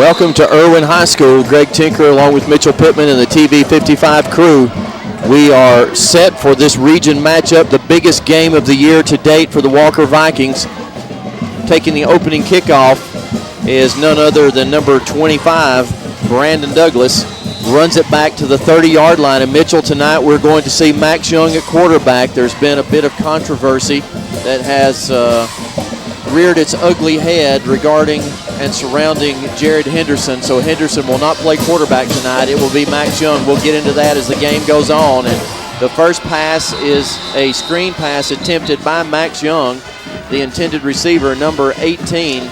Welcome to Erwin High School. Greg Tinker along with Mitchell Pittman and the TV 55 crew. We are set for this region matchup, the biggest game of the year to date for the Walker Vikings. Taking the opening kickoff is none other than number 25, Brandon Douglas. Runs it back to the 30-yard line. And Mitchell, tonight we're going to see Max Young at quarterback. There's been a bit of controversy that has reared its ugly head regarding and surrounding Jared Henderson. So Henderson will not play quarterback tonight. It will be Max Young. We'll get into that as the game goes on. And the first pass is a screen pass attempted by Max Young, the intended receiver, number 18.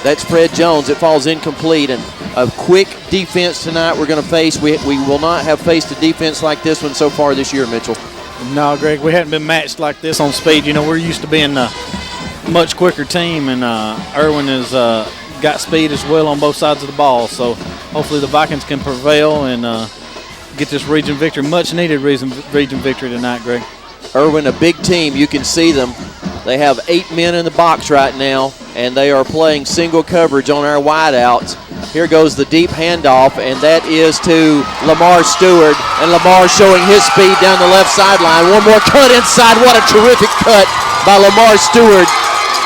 That's Fred Jones. It falls incomplete. And a quick defense tonight we're going to face. We will not have faced a defense like this one so far this year, Mitchell. No, Greg, we haven't been matched like this on speed. You know, we're used to being a much quicker team, and Erwin has got speed as well on both sides of the ball. So hopefully the Vikings can prevail and get this region victory, much-needed region victory tonight, Greg. Erwin, a big team. You can see them. They have 8 men in the box right now, and they are playing single coverage on our wideouts. Here goes the deep handoff, and that is to Lamar Stewart. And Lamar showing his speed down the left sideline. One more cut inside. What a terrific cut by Lamar Stewart.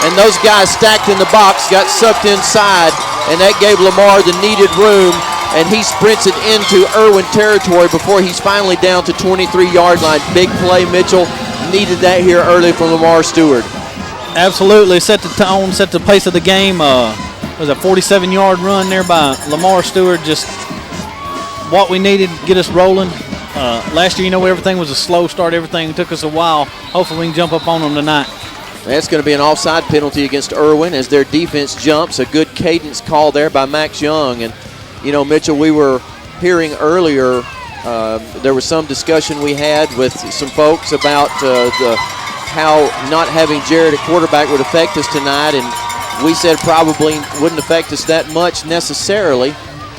And those guys stacked in the box got sucked inside, and that gave Lamar the needed room, and he sprints it into Erwin territory before he's finally down to 23-yard line. Big play, Mitchell. Needed that here early from Lamar Stewart. Absolutely. Set the tone, set the pace of the game. Was a 47-yard run there by Lamar Stewart. Just what we needed to get us rolling. Last year, you know, everything was a slow start. Everything took us a while. Hopefully we can jump up on them tonight. That's going to be an offside penalty against Erwin as their defense jumps. A good cadence call there by Max Young. And, you know, Mitchell, we were hearing earlier there was some discussion we had with some folks about how not having Jared at quarterback would affect us tonight. And we said probably wouldn't affect us that much necessarily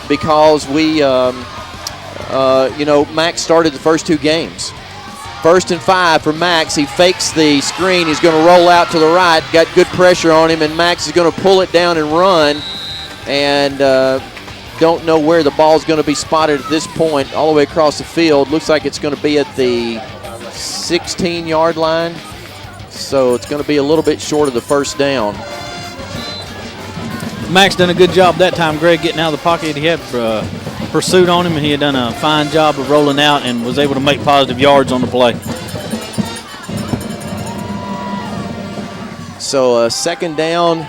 because we, you know, Max started the first two games. 1st and 5 for Max. He fakes the screen. He's going to roll out to the right. Got good pressure on him, and Max is going to pull it down and run. And don't know where the ball is going to be spotted at this point, all the way across the field. Looks like it's going to be at the 16-yard line. So it's going to be a little bit short of the first down. Max done a good job that time, Greg, getting out of the pocket. He had pursuit on him, and he had done a fine job of rolling out and was able to make positive yards on the play. So second down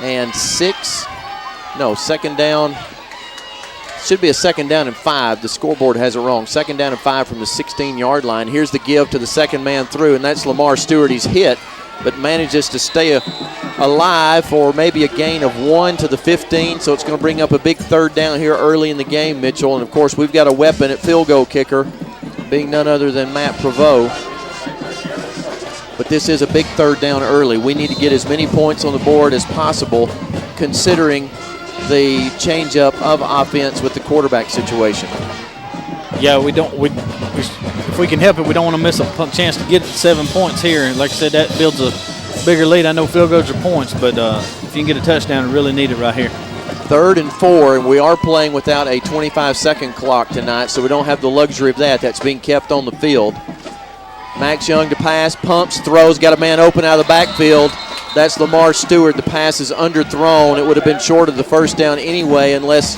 and 6. No, second down. Should be a second down and 5. The scoreboard has it wrong. Second down and 5 from the 16-yard line. Here's the give to the second man through, and that's Lamar Stewart. He's hit, but manages to stay alive for maybe a gain of 1 to the 15, so it's going to bring up a big third down here early in the game, Mitchell. And, of course, we've got a weapon at field goal kicker, being none other than Matt Prevost. But this is a big third down early. We need to get as many points on the board as possible, considering the change-up of offense with the quarterback situation. Yeah, if we can help it, we don't want to miss a chance to get 7 points here. And like I said, that builds a bigger lead. I know field goals are points, but if you can get a touchdown, we really need it right here. 3rd and 4, and we are playing without a 25-second clock tonight, so we don't have the luxury of that. That's being kept on the field. Max Young to pass, pumps, throws, got a man open out of the backfield. That's Lamar Stewart. The pass is underthrown. It would have been short of the first down anyway unless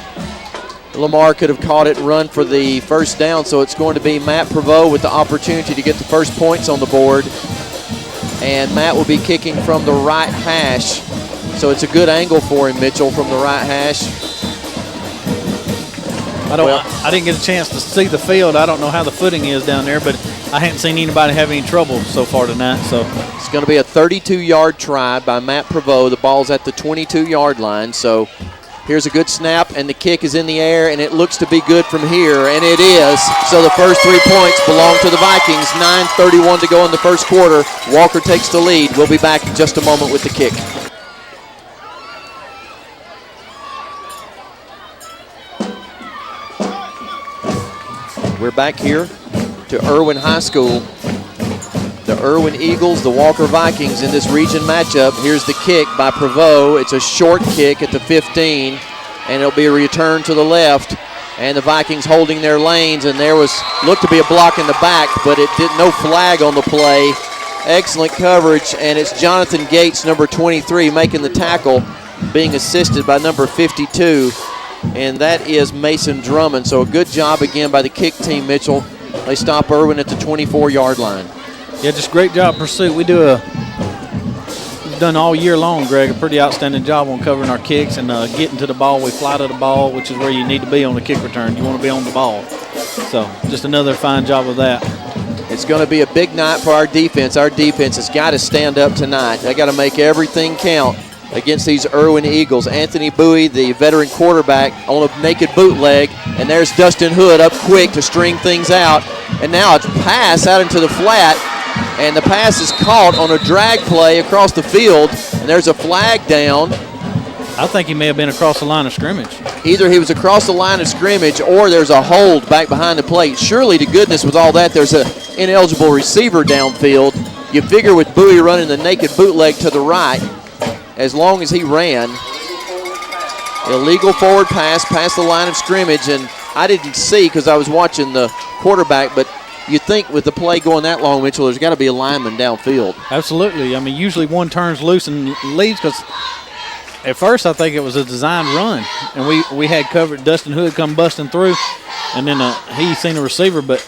Lamar could have caught it and run for the first down. So it's going to be Matt Prevost with the opportunity to get the first points on the board. And Matt will be kicking from the right hash. So it's a good angle for him, Mitchell, from the right hash. I didn't get a chance to see the field. I don't know how the footing is down there, but I hadn't seen anybody have any trouble so far tonight. So it's going to be a 32-yard try by Matt Prevost. The ball's at the 22-yard line. So here's a good snap, and the kick is in the air, and it looks to be good from here, and it is. So the first 3 points belong to the Vikings. 9:31 to go in the first quarter. Walker takes the lead. We'll be back in just a moment with the kick. We're back here to Erwin High School. The Erwin Eagles, the Walker Vikings in this region matchup. Here's the kick by Prevost. It's a short kick at the 15. and it'll be a return to the left. And the Vikings holding their lanes, and there looked to be a block in the back, but it did no flag on the play. Excellent coverage, and it's Jonathan Gates, number 23, making the tackle, being assisted by number 52, and that is Mason Drummond. So a good job again by the kick team, Mitchell. They stop Erwin at the 24-yard line. Yeah, just great job pursuit. We've done all year long, Greg, a pretty outstanding job on covering our kicks and getting to the ball. We fly to the ball, which is where you need to be on the kick return. You want to be on the ball. So just another fine job of that. It's going to be a big night for our defense. Our defense has got to stand up tonight. They got to make everything count against these Erwin Eagles. Anthony Bowie, the veteran quarterback, on a naked bootleg, and there's Dustin Hood up quick to string things out. And now it's a pass out into the flat, and the pass is caught on a drag play across the field, and there's a flag down. I think he may have been across the line of scrimmage. Either he was across the line of scrimmage or there's a hold back behind the plate. Surely to goodness with all that, there's an ineligible receiver downfield. You figure with Bowie running the naked bootleg to the right, as long as he ran, illegal forward pass past the line of scrimmage, and I didn't see because I was watching the quarterback, but you'd think with the play going that long, Mitchell, there's got to be a lineman downfield. Absolutely. I mean, usually one turns loose and leaves because at first I think it was a designed run, and we had covered Dustin Hood come busting through, and then he seen a receiver, but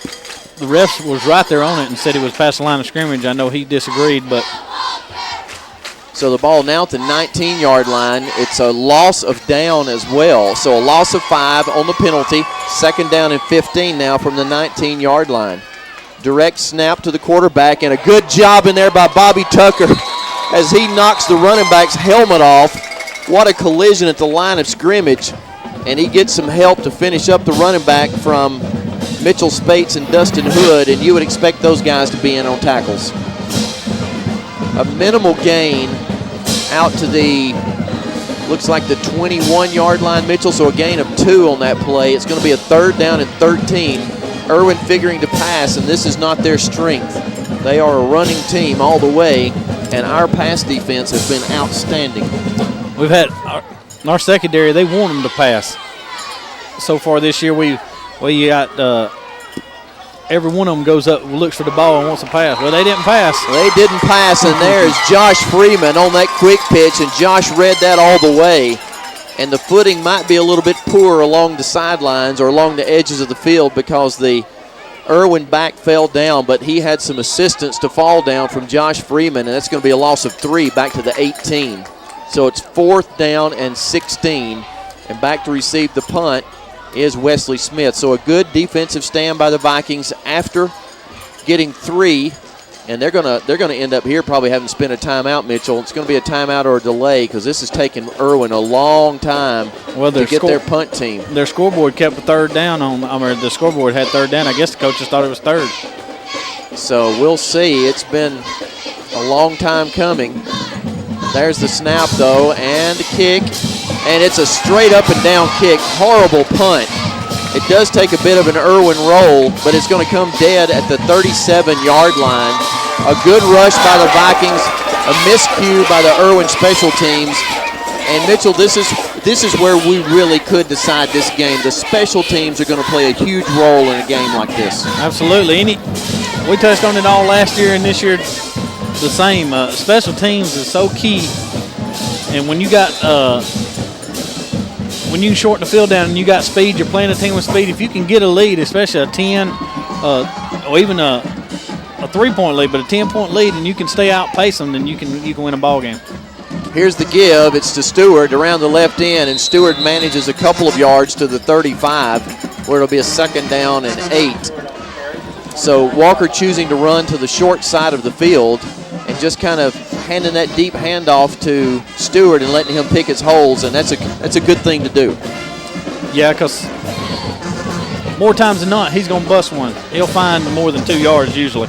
the ref was right there on it and said it was past the line of scrimmage. I know he disagreed, but. So the ball now at the 19-yard line. It's a loss of down as well. So a loss of 5 on the penalty. Second down and 15 now from the 19-yard line. Direct snap to the quarterback, and a good job in there by Bobby Tucker as he knocks the running back's helmet off. What a collision at the line of scrimmage. And he gets some help to finish up the running back from Mitchell Spates and Dustin Hood, and you would expect those guys to be in on tackles. A minimal gain out to the, looks like the 21-yard line, Mitchell, so a gain of 2 on that play. It's going to be a third down and 13. Erwin figuring to pass, and this is not their strength. They are a running team all the way, and our pass defense has been outstanding. We've had our secondary, they want them to pass. So far this year, we got every one of them goes up, looks for the ball, and wants to pass. Well, they didn't pass. They didn't pass, and there's Josh Freeman on that quick pitch, and Josh read that all the way. And the footing might be a little bit poor along the sidelines or along the edges of the field because the Erwin back fell down, but he had some assistance to fall down from Josh Freeman, and that's going to be a loss of 3 back to the 18. So it's 4th down and 16, and back to receive the punt is Wesley Smith. So a good defensive stand by the Vikings after getting 3, and they're gonna end up here probably having spent a timeout, Mitchell. It's going to be a timeout or a delay because this has taken Erwin a long time to get their punt team. Their scoreboard kept a third down the scoreboard had third down. I guess the coaches thought it was third. So we'll see. It's been a long time coming. There's the snap, though, and the kick. And it's a straight up and down kick. Horrible punt. It does take a bit of an Erwin roll, but it's going to come dead at the 37-yard line. A good rush by the Vikings, a miscue by the Erwin special teams. And Mitchell, this is where we really could decide this game. The special teams are going to play a huge role in a game like this. Absolutely. We touched on it all last year, and this year the same. Special teams is so key. And when you got when you shorten the field down and you got speed, you're playing a team with speed. If you can get a lead, especially a 10 or even a 3-point lead, but a 10-point lead, and you can stay outpace them, then you can win a ball game. Here's the give. It's to Stewart around the left end, and Stewart manages a couple of yards to the 35, where it'll be a second down and 8. So Walker choosing to run to the short side of the field and just kind of handing that deep handoff to Stewart and letting him pick his holes, and that's a good thing to do. Yeah, because more times than not, he's going to bust one. He'll find more than 2 yards usually.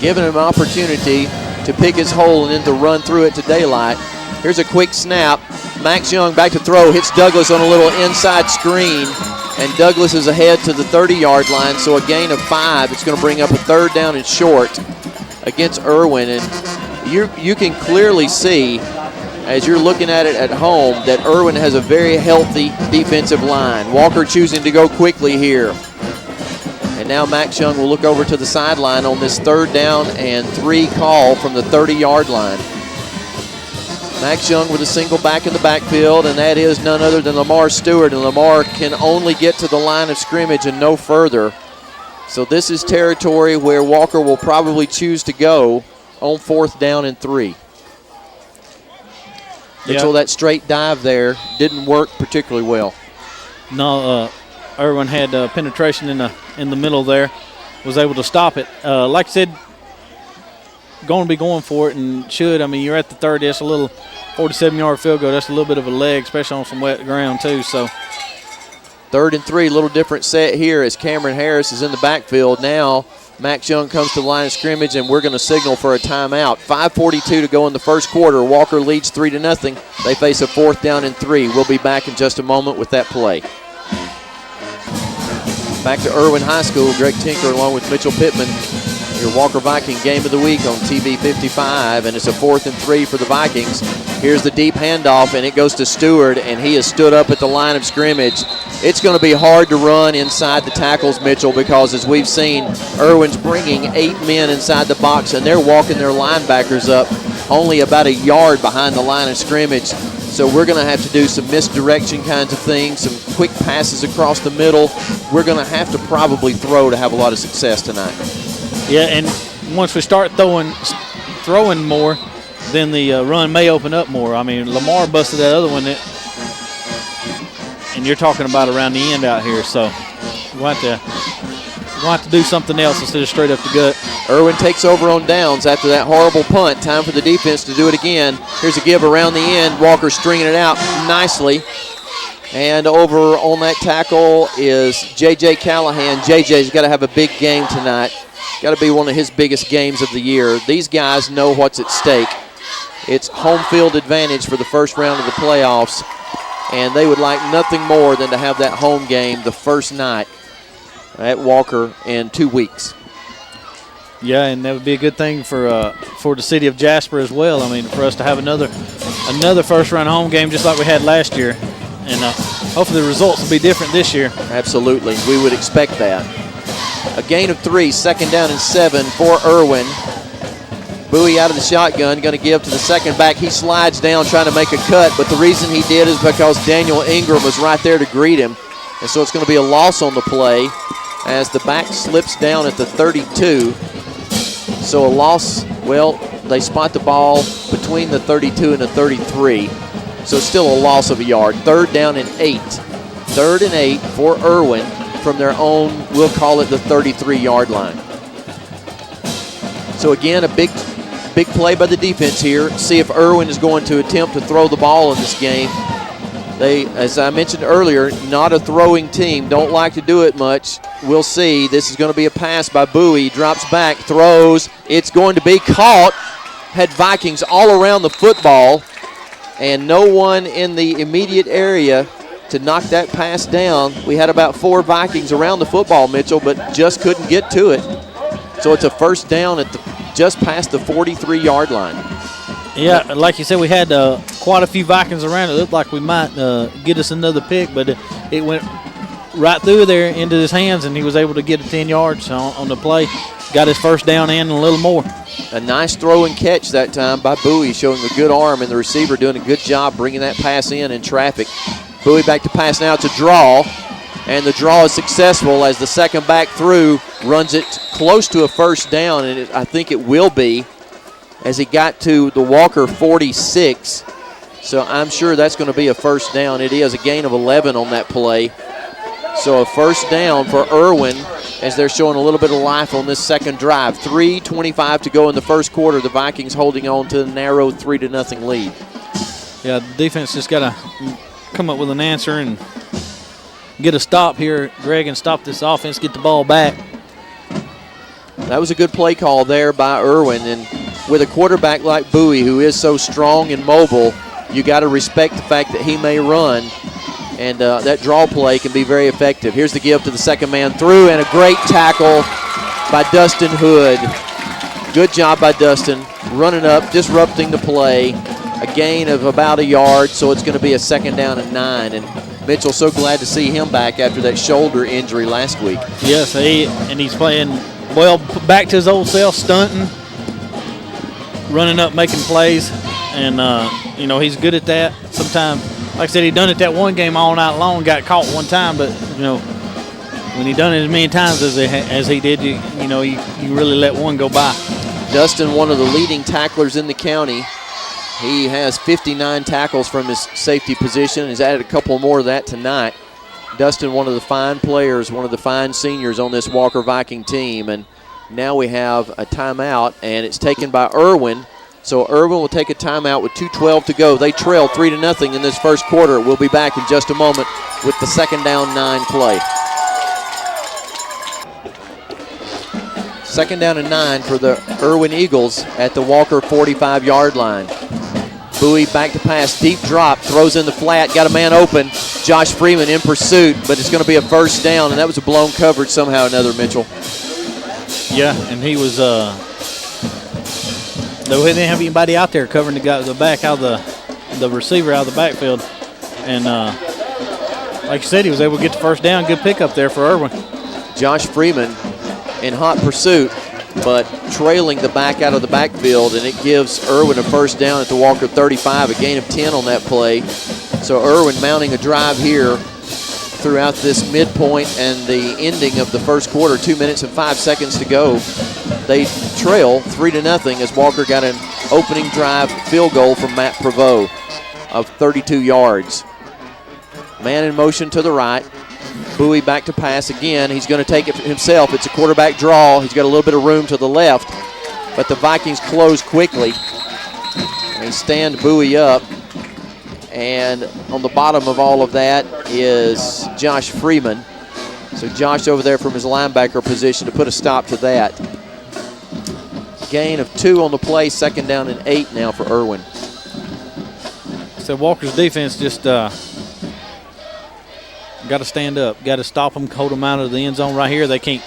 Giving him an opportunity to pick his hole and then to run through it to daylight. Here's a quick snap. Max Young back to throw, hits Douglas on a little inside screen, and Douglas is ahead to the 30-yard line, so a gain of 5. It's going to bring up a third down and short against Erwin, and you can clearly see as you're looking at it at home, that Erwin has a very healthy defensive line. Walker choosing to go quickly here. And now Max Young will look over to the sideline on this 3rd down and 3 call from the 30-yard line. Max Young with a single back in the backfield, and that is none other than Lamar Stewart. And Lamar can only get to the line of scrimmage and no further. So this is territory where Walker will probably choose to go on 4th down and 3. Until that straight dive there didn't work particularly well. No, Erwin had penetration in the middle there, was able to stop it. Like I said, going to be going for it and should. I mean, you're at the 30. That's a little 47-yard field goal. That's a little bit of a leg, especially on some wet ground too. So 3rd and 3, a little different set here as Cameron Harris is in the backfield. Now Max Young comes to the line of scrimmage, and we're going to signal for a timeout. 5:42 to go in the first quarter. Walker leads 3-0. They face a 4th down and 3. We'll be back in just a moment with that play. Back to Erwin High School. Greg Tinker along with Mitchell Pittman. Your Walker Viking Game of the Week on TV 55, and it's a 4th and 3 for the Vikings. Here's the deep handoff, and it goes to Stewart, and he has stood up at the line of scrimmage. It's going to be hard to run inside the tackles, Mitchell, because as we've seen, Erwin's bringing 8 men inside the box, and they're walking their linebackers up only about a yard behind the line of scrimmage. So we're going to have to do some misdirection kinds of things, some quick passes across the middle. We're going to have to probably throw to have a lot of success tonight. Yeah, and once we start throwing more, then the run may open up more. I mean, Lamar busted that other one, and you're talking about around the end out here. So we'll have to do something else instead of straight up the gut. Erwin takes over on downs after that horrible punt. Time for the defense to do it again. Here's a give around the end. Walker stringing it out nicely. And over on that tackle is J.J. Callahan. J.J.'s got to have a big game tonight. Got to be one of his biggest games of the year. These guys know what's at stake. It's home field advantage for the first round of the playoffs, and they would like nothing more than to have that home game the first night at Walker in 2 weeks. Yeah, and that would be a good thing for the city of Jasper as well. I mean, for us to have another first-round home game just like we had last year, and hopefully the results will be different this year. Absolutely. We would expect that. A gain of 3, 2nd down and 7 for Erwin. Bowie out of the shotgun, going to give to the second back. He slides down trying to make a cut, but the reason he did is because Daniel Ingram was right there to greet him. And so it's going to be a loss on the play as the back slips down at the 32. So a loss, well, they spot the ball between the 32 and the 33. So still a loss of a yard. 3rd down and 8. 3rd and 8 for Erwin from their own, we'll call it the 33-yard line. So again, a big play by the defense here. See if Erwin is going to attempt to throw the ball in this game. They, as I mentioned earlier, not a throwing team. Don't like to do it much. We'll see. This is going to be a pass by Bowie. Drops back, throws. It's going to be caught. Had Vikings all around the football, and no one in the immediate area to knock that pass down. We had about 4 Vikings around the football, Mitchell, but just couldn't get to it. So it's a first down at just past the 43-yard line. Yeah, like you said, we had quite a few Vikings around. It looked like we might get us another pick, but it went right through there into his hands, and he was able to get 10 yards on the play. Got his first down and a little more. A nice throw and catch that time by Bowie, showing a good arm, and the receiver doing a good job bringing that pass in traffic. Bowie back to pass now to draw, and the draw is successful as the second back through runs it close to a first down, and I think it will be as he got to the Walker 46. So I'm sure that's going to be a first down. It is a gain of 11 on that play. So a first down for Erwin as they're showing a little bit of life on this second drive. 3:25 to go in the first quarter. The Vikings holding on to the narrow 3-0 lead. Yeah, the defense just got to come up with an answer and get a stop here, Greg, and stop this offense, get the ball back. That was a good play call there by Erwin, and with a quarterback like Bowie, who is so strong and mobile, you got to respect the fact that he may run, and that draw play can be very effective. Here's the give to the second man through, and a great tackle by Dustin Hood. Good job by Dustin, running up, disrupting the play, a gain of about a yard, so it's going to be a 2nd down and 9. And Mitchell, so glad to see him back after that shoulder injury last week. Yes, he's playing well, back to his old self, stunting, running up, making plays, and he's good at that. Sometimes, like I said, he done it that one game all night long, got caught one time, but when he done it as many times as he did, you really let one go by. Dustin, one of the leading tacklers in the county. He has 59 tackles from his safety position. He's added a couple more of that tonight. Dustin, one of the fine players, one of the fine seniors on this Walker Viking team. And now we have a timeout, and it's taken by Erwin. So Erwin will take a timeout with 2:12 to go. They trail 3-0 in this first quarter. We'll be back in just a moment with the 2nd down 9 play. 2nd down and 9 for the Erwin Eagles at the Walker 45-yard line. Bowie back to pass, deep drop, throws in the flat, got a man open. Josh Freeman in pursuit, but it's going to be a 1st down, and that was a blown coverage somehow or another, Mitchell. Yeah, and he was they didn't have anybody out there covering the back out of the receiver out of the backfield, and like you said, he was able to get the 1st down. Good pickup there for Erwin. Josh Freeman in hot pursuit, but trailing the back out of the backfield, and it gives Erwin a 1st down at the Walker 35, a gain of 10 on that play. So Erwin mounting a drive here throughout this midpoint and the ending of the first quarter, 2 minutes and 5 seconds to go. They trail 3-0 as Walker got an opening drive field goal from Matt Prevost of 32 yards. Man in motion to the right. Bowie back to pass again. He's going to take it himself. It's a quarterback draw. He's got a little bit of room to the left, but the Vikings close quickly. They stand Bowie up, and on the bottom of all of that is Josh Freeman. So Josh over there from his linebacker position to put a stop to that. Gain of 2 on the play, 2nd down and 8 now for Erwin. So Walker's defense just got to stand up, got to stop them, hold them out of the end zone right here. We can't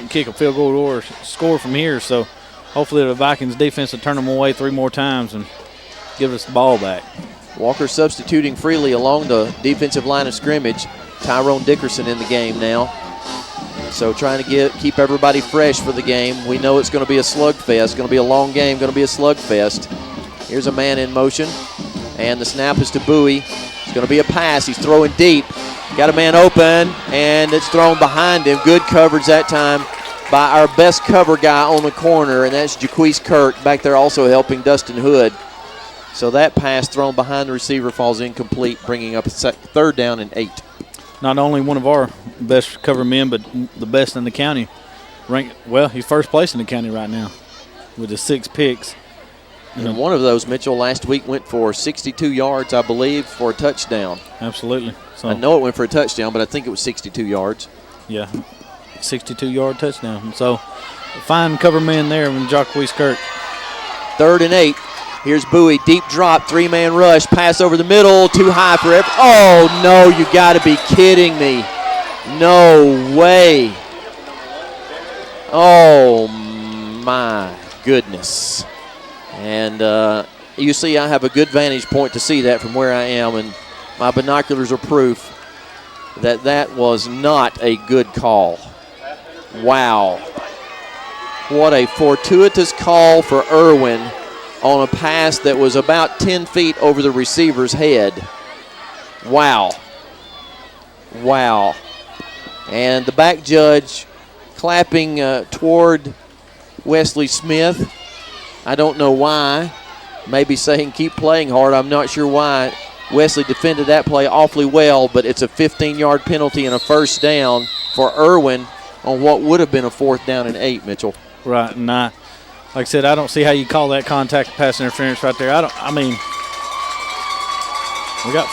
kick a field goal or score from here, so hopefully the Vikings defense will turn them away 3 more times and give us the ball back. Walker substituting freely along the defensive line of scrimmage. Tyrone Dickerson in the game now. So trying to keep everybody fresh for the game. We know it's going to be a slugfest, going to be a long game, going to be a slugfest. Here's a man in motion, and the snap is to Bowie. It's going to be a pass. He's throwing deep. Got a man open, and it's thrown behind him. Good coverage that time by our best cover guy on the corner, and that's Jaquise Kirk back there also helping Dustin Hood. So that pass thrown behind the receiver falls incomplete, bringing up a 3rd down and 8. Not only one of our best cover men, but the best in the county. He's 1st place in the county right now with the 6 picks. And one of those, Mitchell, last week went for 62 yards, I believe, for a touchdown. Absolutely. So I know it went for a touchdown, but I think it was 62 yards. Yeah, 62-yard touchdown. And so fine cover man there from Jaquise Kirk. 3rd and 8. Here's Bowie, deep drop, 3-man rush, pass over the middle, too high for every. Oh, no, you got to be kidding me. No way. Oh, my goodness. And you see I have a good vantage point to see that from where I am, and my binoculars are proof that that was not a good call. Wow. What a fortuitous call for Erwin on a pass that was about 10 feet over the receiver's head. Wow. Wow. And the back judge clapping toward Wesley Smith. I don't know why. Maybe saying keep playing hard. I'm not sure why. Wesley defended that play awfully well, but it's a 15-yard penalty and a 1st down for Erwin on what would have been a 4th down and 8, Mitchell. Right, and like I said, I don't see how you call that contact pass interference right there. We got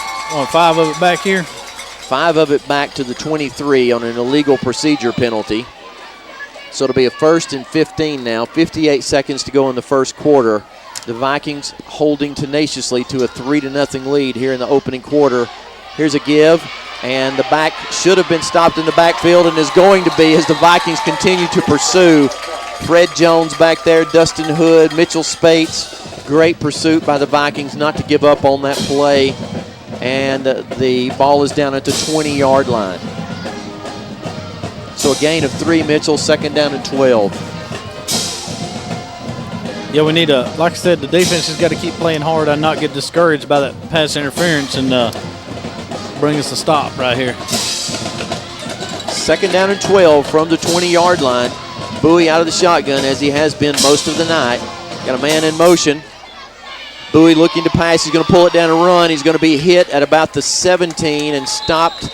5 of it back here. 5 of it back to the 23 on an illegal procedure penalty. So it'll be a 1st and 15 now. 58 seconds to go in the first quarter. The Vikings holding tenaciously to a 3-0 lead here in the opening quarter. Here's a give, and the back should have been stopped in the backfield and is going to be as the Vikings continue to pursue. Fred Jones back there, Dustin Hood, Mitchell Spates, Great pursuit by the Vikings not to give up on that play. And the ball is down at the 20-yard line. So a gain of 3, Mitchell, second down and 12. Yeah, we need like I said, the defense has got to keep playing hard and not get discouraged by that pass interference and bring us a stop right here. Second down and 12 from the 20-yard line. Bowie out of the shotgun as he has been most of the night. Got a man in motion. Bowie looking to pass. He's going to pull it down and run. He's going to be hit at about the 17 and stopped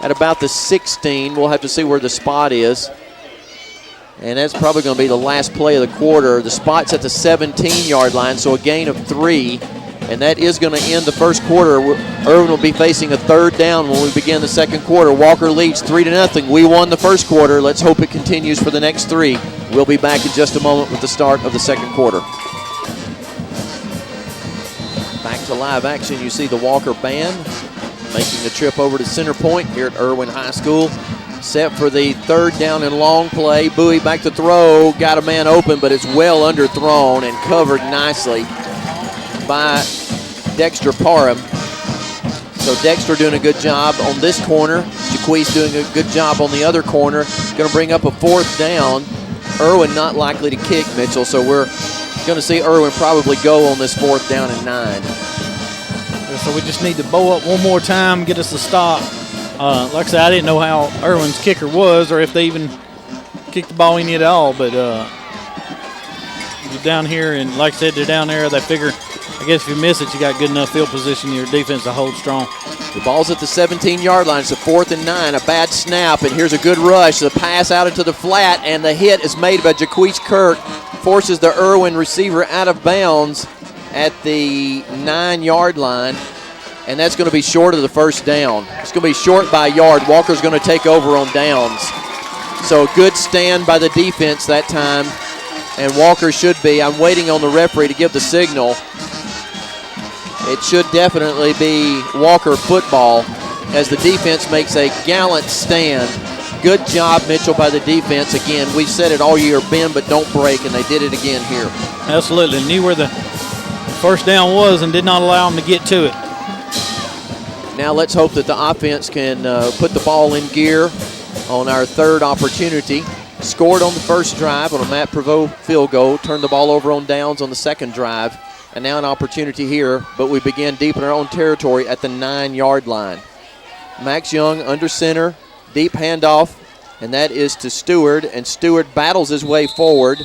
at about the 16. We'll have to see where the spot is. And that's probably going to be the last play of the quarter. The spot's at the 17-yard line, so a gain of 3. And that is going to end the first quarter. Erwin will be facing a third down when we begin the second quarter. Walker leads 3-0. We won the first quarter. Let's hope it continues for the next 3. We'll be back in just a moment with the start of the second quarter. Back to live action. You see the Walker band making the trip over to center point here at Erwin High School. Set for the third down and long play. Bowie back to throw. Got a man open, but it's well underthrown and covered nicely by Dexter Parham. So Dexter doing a good job on this corner. Jaquise doing a good job on the other corner. Going to bring up a fourth down. Erwin not likely to kick, Mitchell, so we're going to see Erwin probably go on this fourth down and 9. So we just need to bow up one more time, get us a stop. Like I said, I didn't know how Erwin's kicker was or if they even kicked the ball in at all, but you're down here, and like I said, they're down there. They figure, I guess if you miss it, you got good enough field position, your defense to hold strong. The ball's at the 17-yard line. It's a 4th and 9, a bad snap, and here's a good rush. The pass out into the flat, and the hit is made by Jaquise Kirk, forces the Erwin receiver out of bounds at the 9-yard line. And that's going to be short of the first down. It's going to be short by a yard. Walker's going to take over on downs. So good stand by the defense that time. And Walker should be. I'm waiting on the referee to give the signal. It should definitely be Walker football as the defense makes a gallant stand. Good job, Mitchell, by the defense. Again, we've said it all year, bend but don't break, and they did it again here. Absolutely. Knew where the first down was and did not allow them to get to it. Now let's hope that the offense can put the ball in gear on our third opportunity. Scored on the first drive on a Matt Prevost field goal. Turned the ball over on downs on the second drive. And now an opportunity here, but we begin deep in our own territory at the 9-yard line. Max Young under center, deep handoff, and that is to Stewart. And Stewart battles his way forward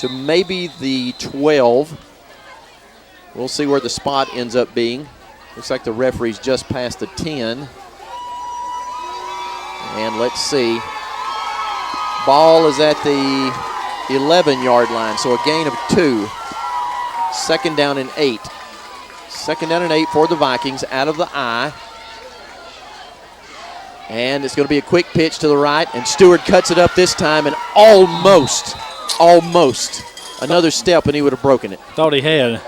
to maybe the 12. We'll see where the spot ends up being. Looks like the referee's just past the 10. And let's see. Ball is at the 11-yard line, so a gain of 2. Second down and 8. Second down and 8 for the Vikings out of the I. And it's going to be a quick pitch to the right, and Stewart cuts it up this time, and almost another step, and he would have broken it. Thought he had.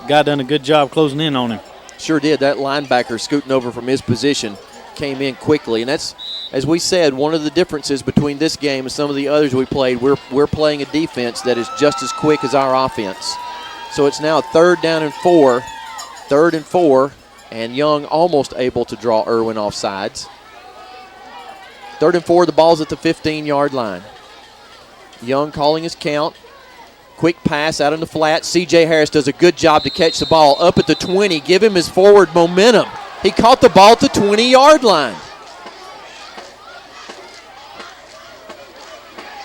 Guy done a good job closing in on him. Sure did. That linebacker scooting over from his position came in quickly. And that's, as we said, one of the differences between this game and some of the others we played. We're playing a defense that is just as quick as our offense. So it's now third down and 4. Third and 4. And Young almost able to draw Erwin off sides. Third and 4, the ball's at the 15-yard line. Young calling his count. Quick pass out in the flat. C.J. Harris does a good job to catch the ball up at the 20. Give him his forward momentum. He caught the ball at the 20-yard line.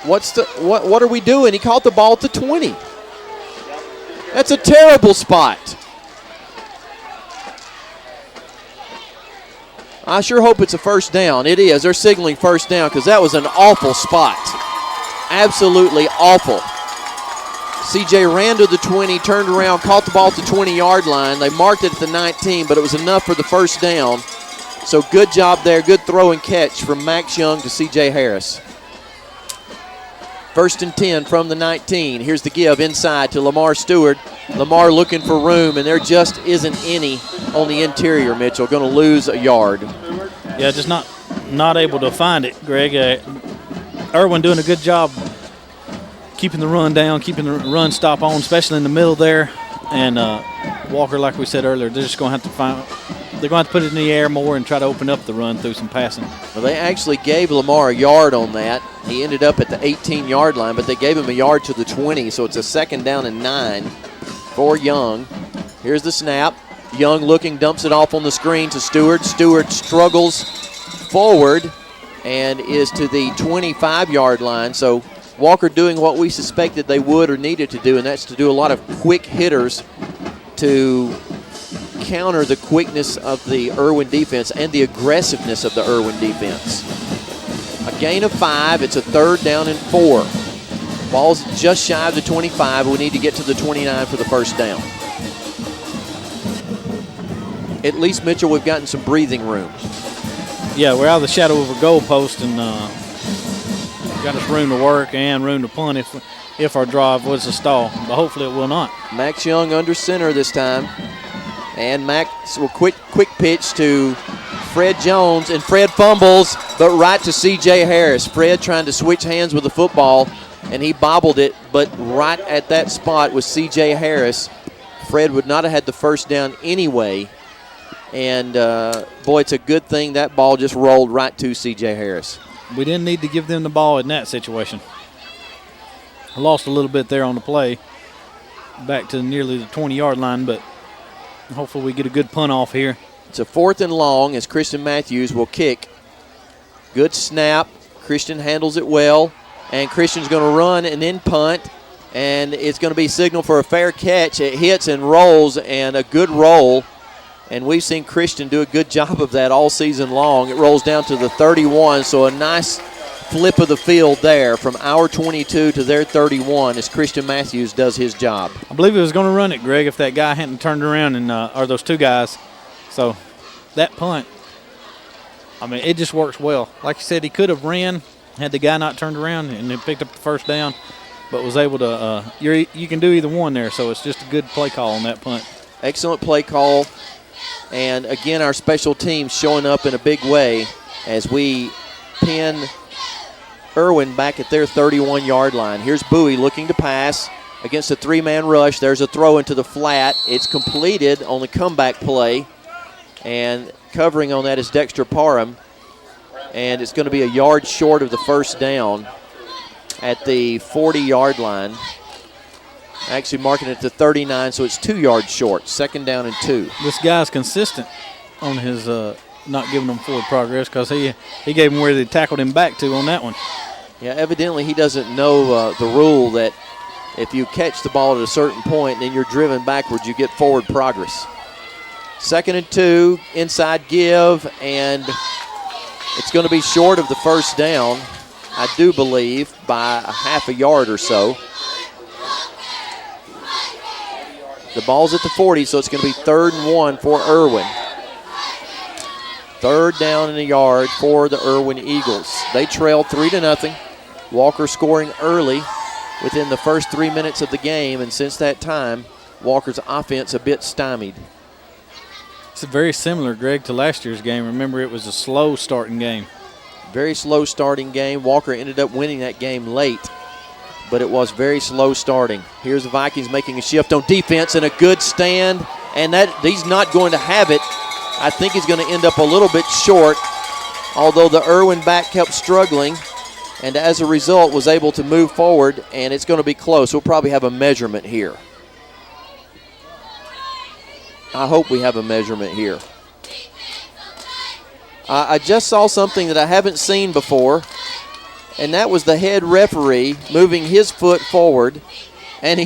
What are we doing? He caught the ball at the 20. That's a terrible spot. I sure hope it's a first down. It is. They're signaling first down because that was an awful spot. Absolutely awful. C.J. ran to the 20, turned around, caught the ball at the 20-yard line. They marked it at the 19, but it was enough for the first down. So good job there. Good throw and catch from Max Young to C.J. Harris. First and 10 from the 19. Here's the give inside to Lamar Stewart. Lamar looking for room, and there just isn't any on the interior, Mitchell. Going to lose a yard. Yeah, just not able to find it, Greg. Erwin doing a good job keeping the run down, keeping the run stop on, especially in the middle there. And Walker, like we said earlier, they're just going to have to they're going to have to put it in the air more and try to open up the run through some passing. Well, they actually gave Lamar a yard on that. He ended up at the 18-yard line, but they gave him a yard to the 20, so it's a 2nd down and 9 for Young. Here's the snap. Young looking, dumps it off on the screen to Stewart. Stewart struggles forward and is to the 25-yard line. So Walker doing what we suspected they would or needed to do, and that's to do a lot of quick hitters to counter the quickness of the Erwin defense and the aggressiveness of the Erwin defense. A gain of 5. It's a 3rd down and 4. Ball's just shy of the 25. We need to get to the 29 for the first down. At least, Mitchell, we've gotten some breathing room. Yeah, we're out of the shadow of a goalpost and got us room to work and room to punt if our drive was a stall. But hopefully it will not. Max Young under center this time. And Max will quick pitch to Fred Jones, and Fred fumbles, but right to C.J. Harris. Fred trying to switch hands with the football, and he bobbled it, but right at that spot was C.J. Harris. Fred would not have had the first down anyway, and boy, it's a good thing that ball just rolled right to C.J. Harris. We didn't need to give them the ball in that situation. I lost a little bit there on the play, back to nearly the 20-yard line, but hopefully we get a good punt off here. It's a 4th and long as Christian Matthews will kick. Good snap. Christian handles it well. And Christian's going to run and then punt. And it's going to be signaled for a fair catch. It hits and rolls, and a good roll. And we've seen Christian do a good job of that all season long. It rolls down to the 31, so a nice flip of the field there from our 22 to their 31 as Christian Matthews does his job. I believe he was going to run it, Greg, if that guy hadn't turned around, and or those two guys. So that punt, I mean, it just works well. Like you said, he could have ran had the guy not turned around and then picked up the first down, but was able to you can do either one there, so it's just a good play call on that punt. Excellent play call. And, again, our special teams showing up in a big way as we pin Erwin back at their 31-yard line. Here's Bowie looking to pass against a 3-man rush. There's a throw into the flat. It's completed on the comeback play. And covering on that is Dexter Parham. And it's going to be a yard short of the first down at the 40-yard line. Actually marking it to 39, so it's 2 yards short. 2nd down and 2. This guy's consistent on his not giving them forward progress because he gave him where they tackled him back to on that one. Yeah, evidently he doesn't know the rule that if you catch the ball at a certain point and then you're driven backwards, you get forward progress. 2nd and 2, inside give, and it's going to be short of the first down, I do believe, by a half a yard or so. The ball's at the 40, so it's going to be 3rd and 1 for Erwin. 3rd down and a yard for the Erwin Eagles. They trail 3-0. Walker scoring early within the first 3 minutes of the game, and since that time, Walker's offense a bit stymied. It's very similar, Greg, to last year's game. Remember, it was a slow starting game. Very slow starting game. Walker ended up winning that game late, but it was very slow starting. Here's the Vikings making a shift on defense and a good stand, and that he's not going to have it. I think he's going to end up a little bit short, although the Erwin back kept struggling, and as a result was able to move forward, and it's going to be close. We'll probably have a measurement here. I hope we have a measurement here. I just saw something that I haven't seen before, and that was the head referee moving his foot forward, and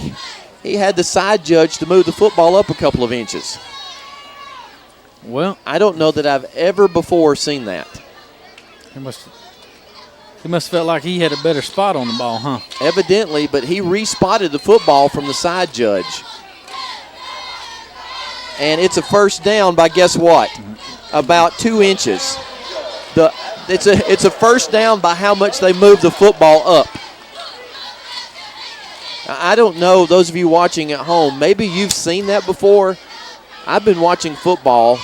he had the side judge to move the football up a couple of inches. Well, I don't know that I've ever before seen that. He must have felt like he had a better spot on the ball, huh? Evidently, but he respotted the football from the side judge. And it's a first down by guess what? About 2 inches. It's a first down by how much they move the football up. I don't know, those of you watching at home, maybe you've seen that before. I've been watching football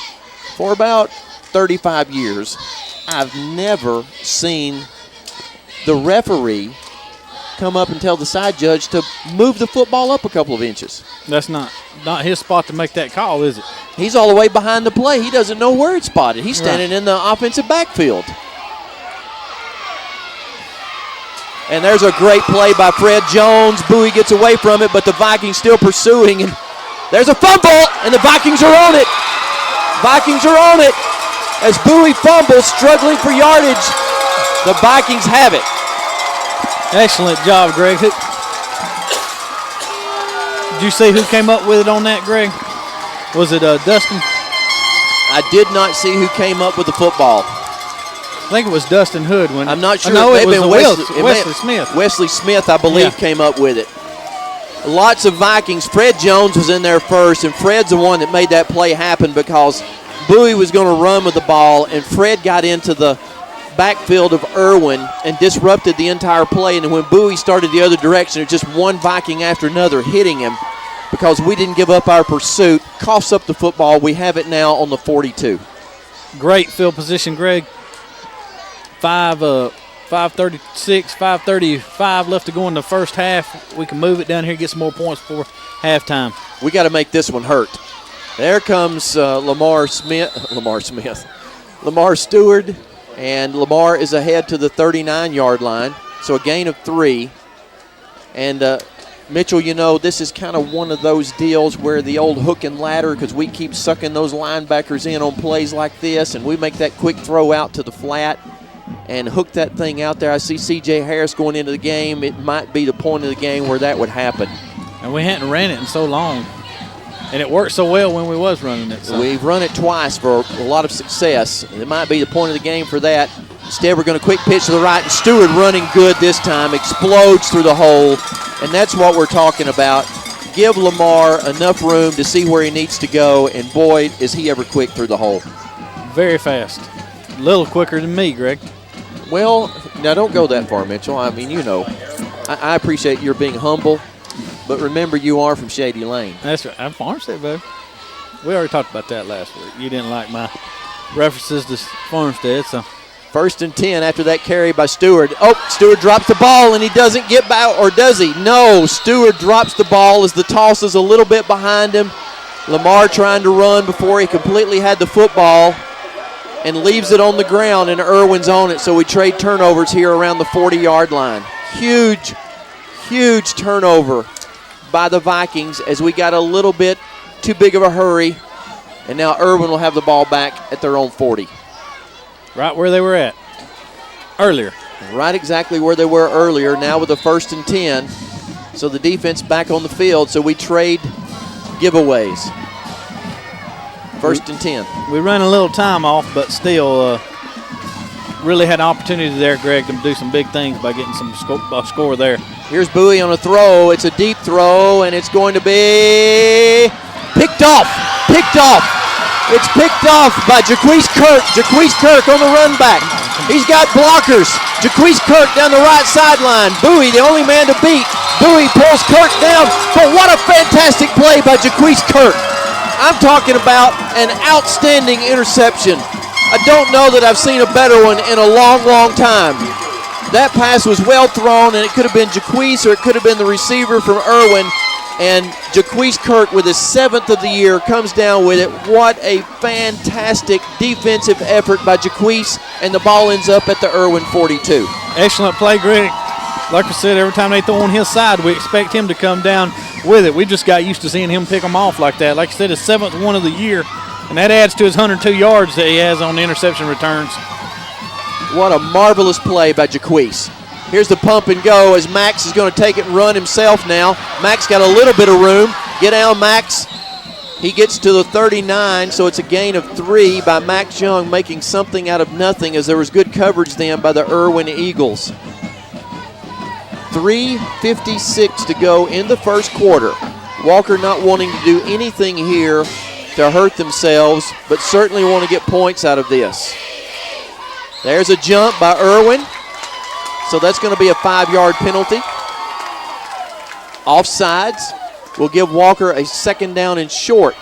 for about 35 years. I've never seen the referee come up and tell the side judge to move the football up a couple of inches. That's not his spot to make that call, is it? He's all the way behind the play. He doesn't know where it's spotted. He's standing in the offensive backfield. And there's a great play by Fred Jones. Bowie gets away from it, but the Vikings still pursuing. And there's a fumble, and the Vikings are on it. Vikings are on it. As Bowie fumbles, struggling for yardage, the Vikings have it. Excellent job, Greg. Did you see who came up with it on that, Greg? Was it Dustin? I did not see who came up with the football. I think it was Dustin Hood. I'm not sure. No, it was Wesley Smith. Wesley Smith, I believe, came up with it. Lots of Vikings. Fred Jones was in there first, and Fred's the one that made that play happen because Bowie was going to run with the ball, and Fred got into the backfield of Erwin and disrupted the entire play. And when Bowie started the other direction, it was just one Viking after another hitting him because we didn't give up our pursuit. Coughs up the football. We have it now on the 42. Great field position, Greg. 5:36, 5:35 left to go in the first half. We can move it down here, get some more points before halftime. We got to make this one hurt. There comes Lamar Stewart, and Lamar is ahead to the 39-yard line, so a gain of 3. And Mitchell, you know, this is kind of one of those deals where the old hook and ladder, because we keep sucking those linebackers in on plays like this, and we make that quick throw out to the flat and hook that thing out there. I see C.J. Harris going into the game. It might be the point of the game where that would happen. And we hadn't ran it in so long. And it worked so well when we was running it. So. We've run it twice for a lot of success. It might be the point of the game for that. Instead, we're going to quick pitch to the right. And Stewart running good this time. Explodes through the hole. And that's what we're talking about. Give Lamar enough room to see where he needs to go. And boy, is he ever quick through the hole. Very fast. A little quicker than me, Greg. Well, now don't go that far, Mitchell. I mean, you know, I appreciate your being humble. But remember, you are from Shady Lane. That's right. I'm Farmstead, baby. We already talked about that last week. You didn't like my references to Farmstead, so. 1st and 10 after that carry by Stewart. Oh, Stewart drops the ball, and he doesn't get back, or does he? No, Stewart drops the ball as the toss is a little bit behind him. Lamar trying to run before he completely had the football and leaves it on the ground, and Erwin's on it, so we trade turnovers here around the 40-yard line. Huge, huge turnover by the Vikings as we got a little bit too big of a hurry, and now Erwin will have the ball back at their own 40. Right where they were at earlier. Right exactly where they were earlier, now with a 1st and 10. So the defense back on the field, so we trade giveaways. 1st and 10. We ran a little time off, but still really had an opportunity there, Greg, to do some big things by getting some score there. Here's Bowie on a throw. It's a deep throw, and it's going to be picked off. Picked off. It's picked off by Jaquise Kirk. Jaquise Kirk on the run back. He's got blockers. Jaquise Kirk down the right sideline. Bowie, the only man to beat. Bowie pulls Kirk down, but what a fantastic play by Jaquise Kirk. I'm talking about an outstanding interception. I don't know that I've seen a better one in a long, long time. That pass was well thrown, and it could have been Jaquise or it could have been the receiver from Erwin. And Jaquise Kirk, with his 7th of the year, comes down with it. What a fantastic defensive effort by Jaquise, and the ball ends up at the Erwin 42. Excellent play, Greg. Like I said, every time they throw on his side, we expect him to come down with it. We just got used to seeing him pick them off like that. Like I said, his 7th one of the year, and that adds to his 102 yards that he has on the interception returns. What a marvelous play by Jaquise. Here's the pump and go as Max is going to take it and run himself now. Max got a little bit of room. Get down, Max. He gets to the 39, so it's a gain of 3 by Max Young, making something out of nothing as there was good coverage then by the Erwin Eagles. 3:56 to go in the first quarter. Walker not wanting to do anything here to hurt themselves, but certainly want to get points out of this. There's a jump by Erwin, so that's going to be a 5-yard penalty. Offsides will give Walker a 2nd down and short.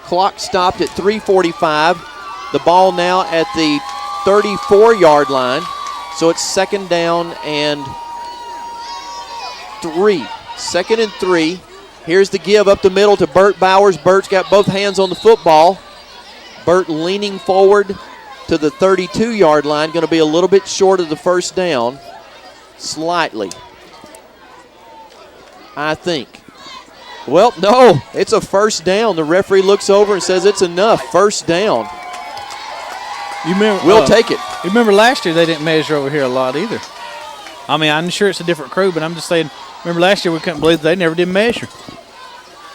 Clock stopped at 3:45. The ball now at the 34-yard line, so it's 2nd down and 3. 2nd and 3. Here's the give up the middle to Burt Bowers. Burt's got both hands on the football. Burt leaning forward to the 32-yard line. Going to be a little bit short of the first down. Slightly, I think. Well, no, it's a first down. The referee looks over and says it's enough. First down. We'll take it. You remember last year they didn't measure over here a lot either. I mean, I'm sure it's a different crew, but I'm just saying, remember last year we couldn't believe they never did measure.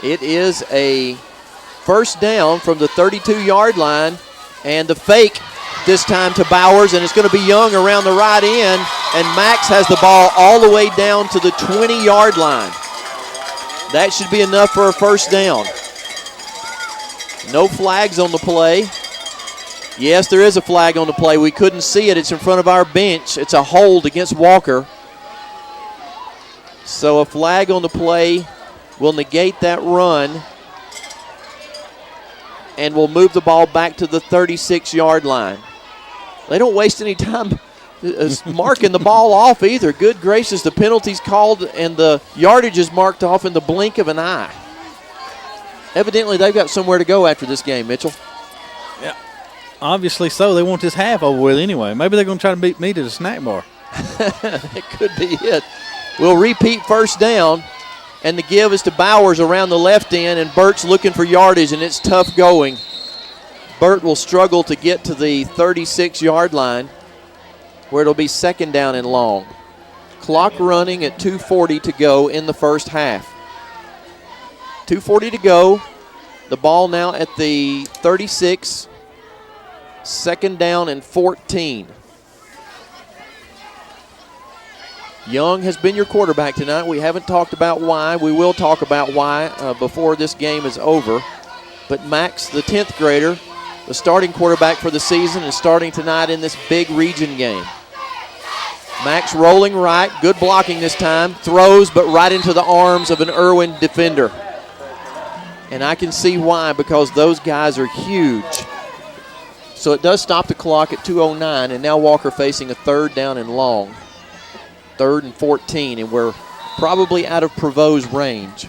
It is a first down from the 32-yard line, and the fake this time to Bowers, and it's going to be Young around the right end, and Max has the ball all the way down to the 20-yard line. That should be enough for a first down. No flags on the play. Yes, there is a flag on the play. We couldn't see it. It's in front of our bench. It's a hold against Walker. So a flag on the play will negate that run, and will move the ball back to the 36-yard line. They don't waste any time marking the ball off either. Good gracious, the penalty's called and the yardage is marked off in the blink of an eye. Evidently, they've got somewhere to go after this game, Mitchell. Yeah, obviously so. They want this half over with anyway. Maybe they're going to try to beat me to the snack bar. That could be it. We'll repeat first down, and the give is to Bowers around the left end, and Burt's looking for yardage, and it's tough going. Burt will struggle to get to the 36-yard line, where it'll be second down and long. Clock running at 2:40 to go in the first half. 2:40 to go. The ball now at the 36. Second down and 14. Young has been your quarterback tonight. We haven't talked about why. We will talk about why before this game is over. But Max, the 10th grader, the starting quarterback for the season, is starting tonight in this big region game. Max rolling right, good blocking this time, throws but right into the arms of an Erwin defender. And I can see why, because those guys are huge. So it does stop the clock at 2:09, and now Walker facing a third down and long. 3rd and 14, and we're probably out of Prevost's range.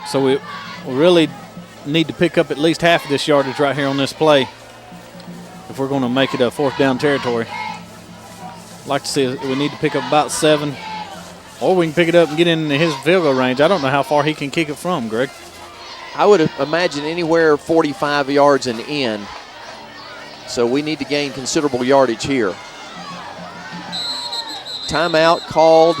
So we really need to pick up at least half of this yardage right here on this play if we're going to make it a fourth down territory. I'd like to see, we need to pick up about 7, or we can pick it up and get into his field goal range. I don't know how far he can kick it from, Greg. I would imagine anywhere 45 yards and in. So we need to gain considerable yardage here. Timeout called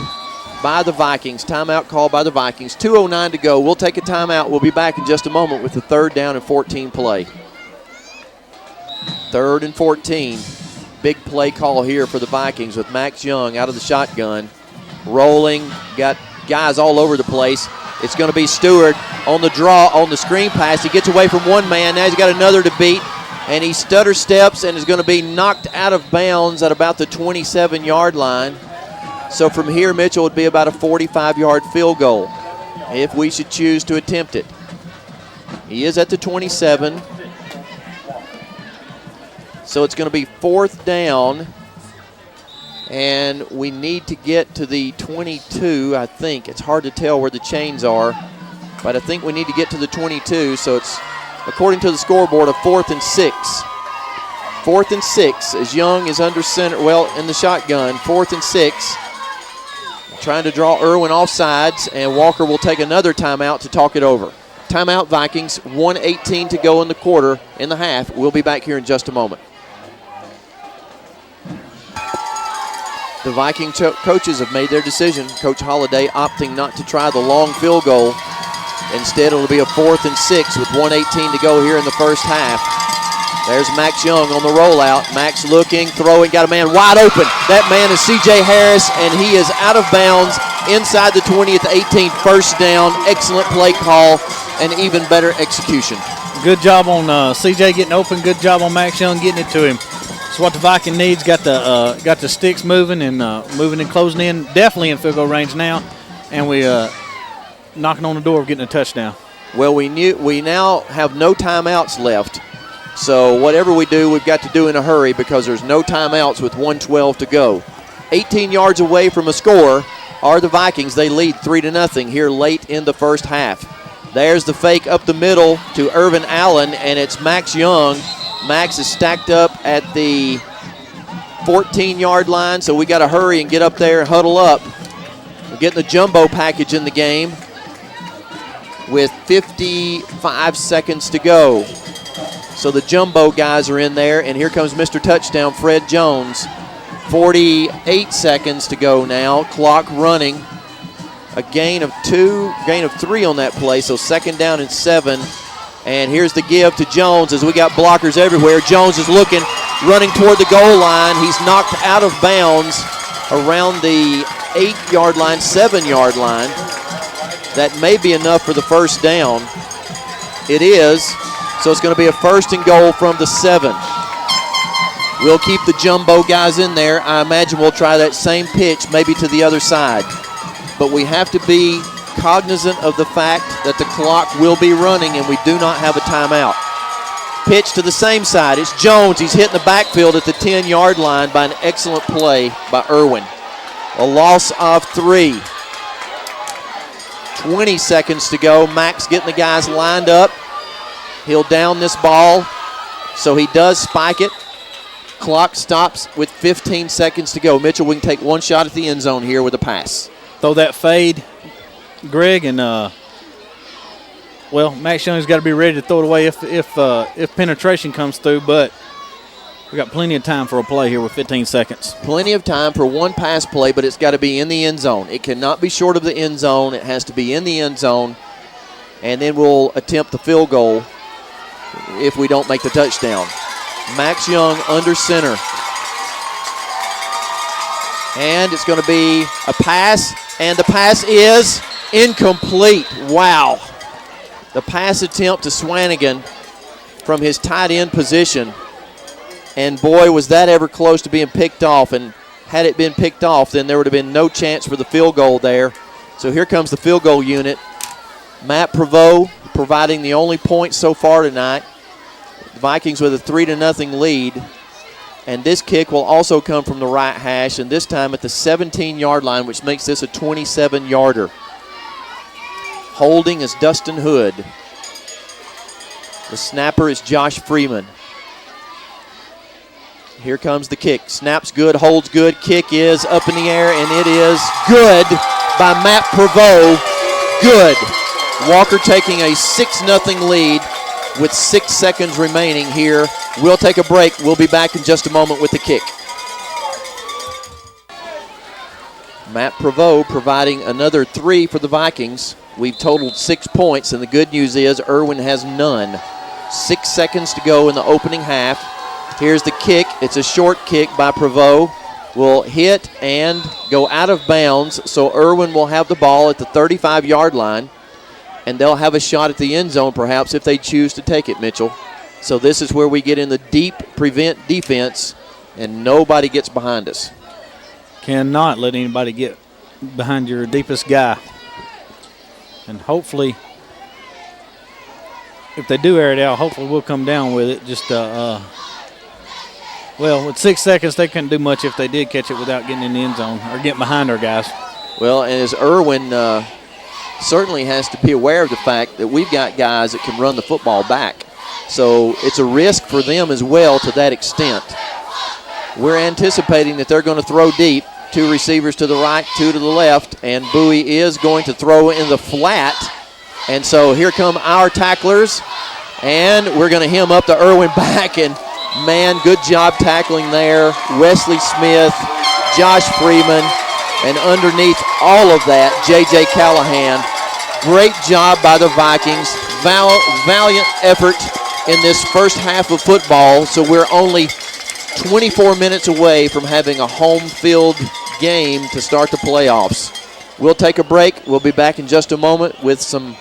by the Vikings. Timeout called by the Vikings. 2:09 to go. We'll take a timeout. We'll be back in just a moment with the 3rd down and 14 play. 3rd and 14. Big play call here for the Vikings with Max Young out of the shotgun. Rolling. Got guys all over the place. It's going to be Stewart on the draw, on the screen pass. He gets away from one man. Now he's got another to beat. And he stutter steps and is going to be knocked out of bounds at about the 27-yard line. So from here, Mitchell, would be about a 45-yard field goal if we should choose to attempt it. He is at the 27. So it's going to be 4th down, and we need to get to the 22, I think. It's hard to tell where the chains are, but I think we need to get to the 22, so it's, according to the scoreboard, a 4th and 6. 4th and 6 as Young is under center, well, in the shotgun. 4th and 6. Trying to draw Erwin off sides, and Walker will take another timeout to talk it over. Timeout, Vikings. 1:18 to go in the quarter, in the half. We'll be back here in just a moment. The Viking coaches have made their decision. Coach Holliday opting not to try the long field goal. Instead, it'll be a 4th and 6 with 1:18 to go here in the first half. There's Max Young on the rollout. Max looking, throwing, got a man wide open. That man is C.J. Harris, and he is out of bounds inside the 20 at the 18. First down, excellent play call, and even better execution. Good job on C.J. getting open. Good job on Max Young getting it to him. It's what the Viking needs. Got the sticks moving and moving and closing in. Definitely in field goal range now, and we knocking on the door of getting a touchdown. Well, we now have no timeouts left. So whatever we do, we've got to do in a hurry because there's no timeouts with 1:12 to go. 18 yards away from a score, are the Vikings. They lead 3-0 here late in the first half. There's the fake up the middle to Irvin Allen, and it's Max Young. Max is stacked up at the 14-yard line, so we got to hurry and get up there and huddle up. We're getting the jumbo package in the game with 55 seconds to go. So the jumbo guys are in there, and here comes Mr. Touchdown, Fred Jones. 48 seconds to go now, clock running. A gain of 3 on that play, so 2nd down and 7. And here's the give to Jones as we got blockers everywhere. Jones is looking, running toward the goal line. He's knocked out of bounds around the 8-yard line, 7-yard line. That may be enough for the first down. It is, so it's going to be a 1st and goal from the 7. We'll keep the jumbo guys in there. I imagine we'll try that same pitch maybe to the other side. But we have to be cognizant of the fact that the clock will be running and we do not have a timeout. Pitch to the same side. It's Jones. He's hitting the backfield at the 10-yard line by an excellent play by Erwin. A loss of 3. 20 seconds to go. Max getting the guys lined up. He'll down this ball, so he does spike it. Clock stops with 15 seconds to go. Mitchell, we can take one shot at the end zone here with a pass. Throw that fade, Greg, and Max Young's got to be ready to throw it away if penetration comes through, but we got plenty of time for a play here with 15 seconds. Plenty of time for one pass play, but it's got to be in the end zone. It cannot be short of the end zone. It has to be in the end zone, and then we'll attempt the field goal if we don't make the touchdown. Max Young under center. And it's going to be a pass, and the pass is incomplete. Wow. The pass attempt to Swanigan from his tight end position. And boy, was that ever close to being picked off. And had it been picked off, then there would have been no chance for the field goal there. So here comes the field goal unit. Matt Prevost providing the only point so far tonight. The Vikings with a 3-0 lead. And this kick will also come from the right hash, and this time at the 17-yard line, which makes this a 27-yarder. Holding is Dustin Hood. The snapper is Josh Freeman. Here comes the kick. Snaps good, holds good. Kick is up in the air, and it is good by Matt Prevost. Good. Walker taking a 6-0 lead with 6 seconds remaining here. We'll take a break. We'll be back in just a moment with the kick. Matt Prevost providing another 3 for the Vikings. We've totaled 6 points, and the good news is Erwin has none. 6 seconds to go in the opening half. Here's the kick. It's a short kick by Prevost. Will hit and go out of bounds, so Erwin will have the ball at the 35-yard line, and they'll have a shot at the end zone perhaps if they choose to take it, Mitchell. So this is where we get in the deep prevent defense, and nobody gets behind us. Cannot let anybody get behind your deepest guy. And hopefully, if they do air it out, hopefully we'll come down with it. Just, with 6 seconds, they couldn't do much if they did catch it without getting in the end zone or getting behind our guys. Well, and as Erwin certainly has to be aware of the fact that we've got guys that can run the football back. So it's a risk for them as well to that extent. We're anticipating that they're going to throw deep. 2 receivers to the right, 2 to the left, and Bowie is going to throw in the flat. And so here come our tacklers, and we're going to hem up the Erwin back, and man, good job tackling there. Wesley Smith, Josh Freeman, and underneath all of that, J.J. Callahan. Great job by the Vikings. Valiant effort in this first half of football, so we're only 24 minutes away from having a home field game to start the playoffs. We'll take a break. We'll be back in just a moment with some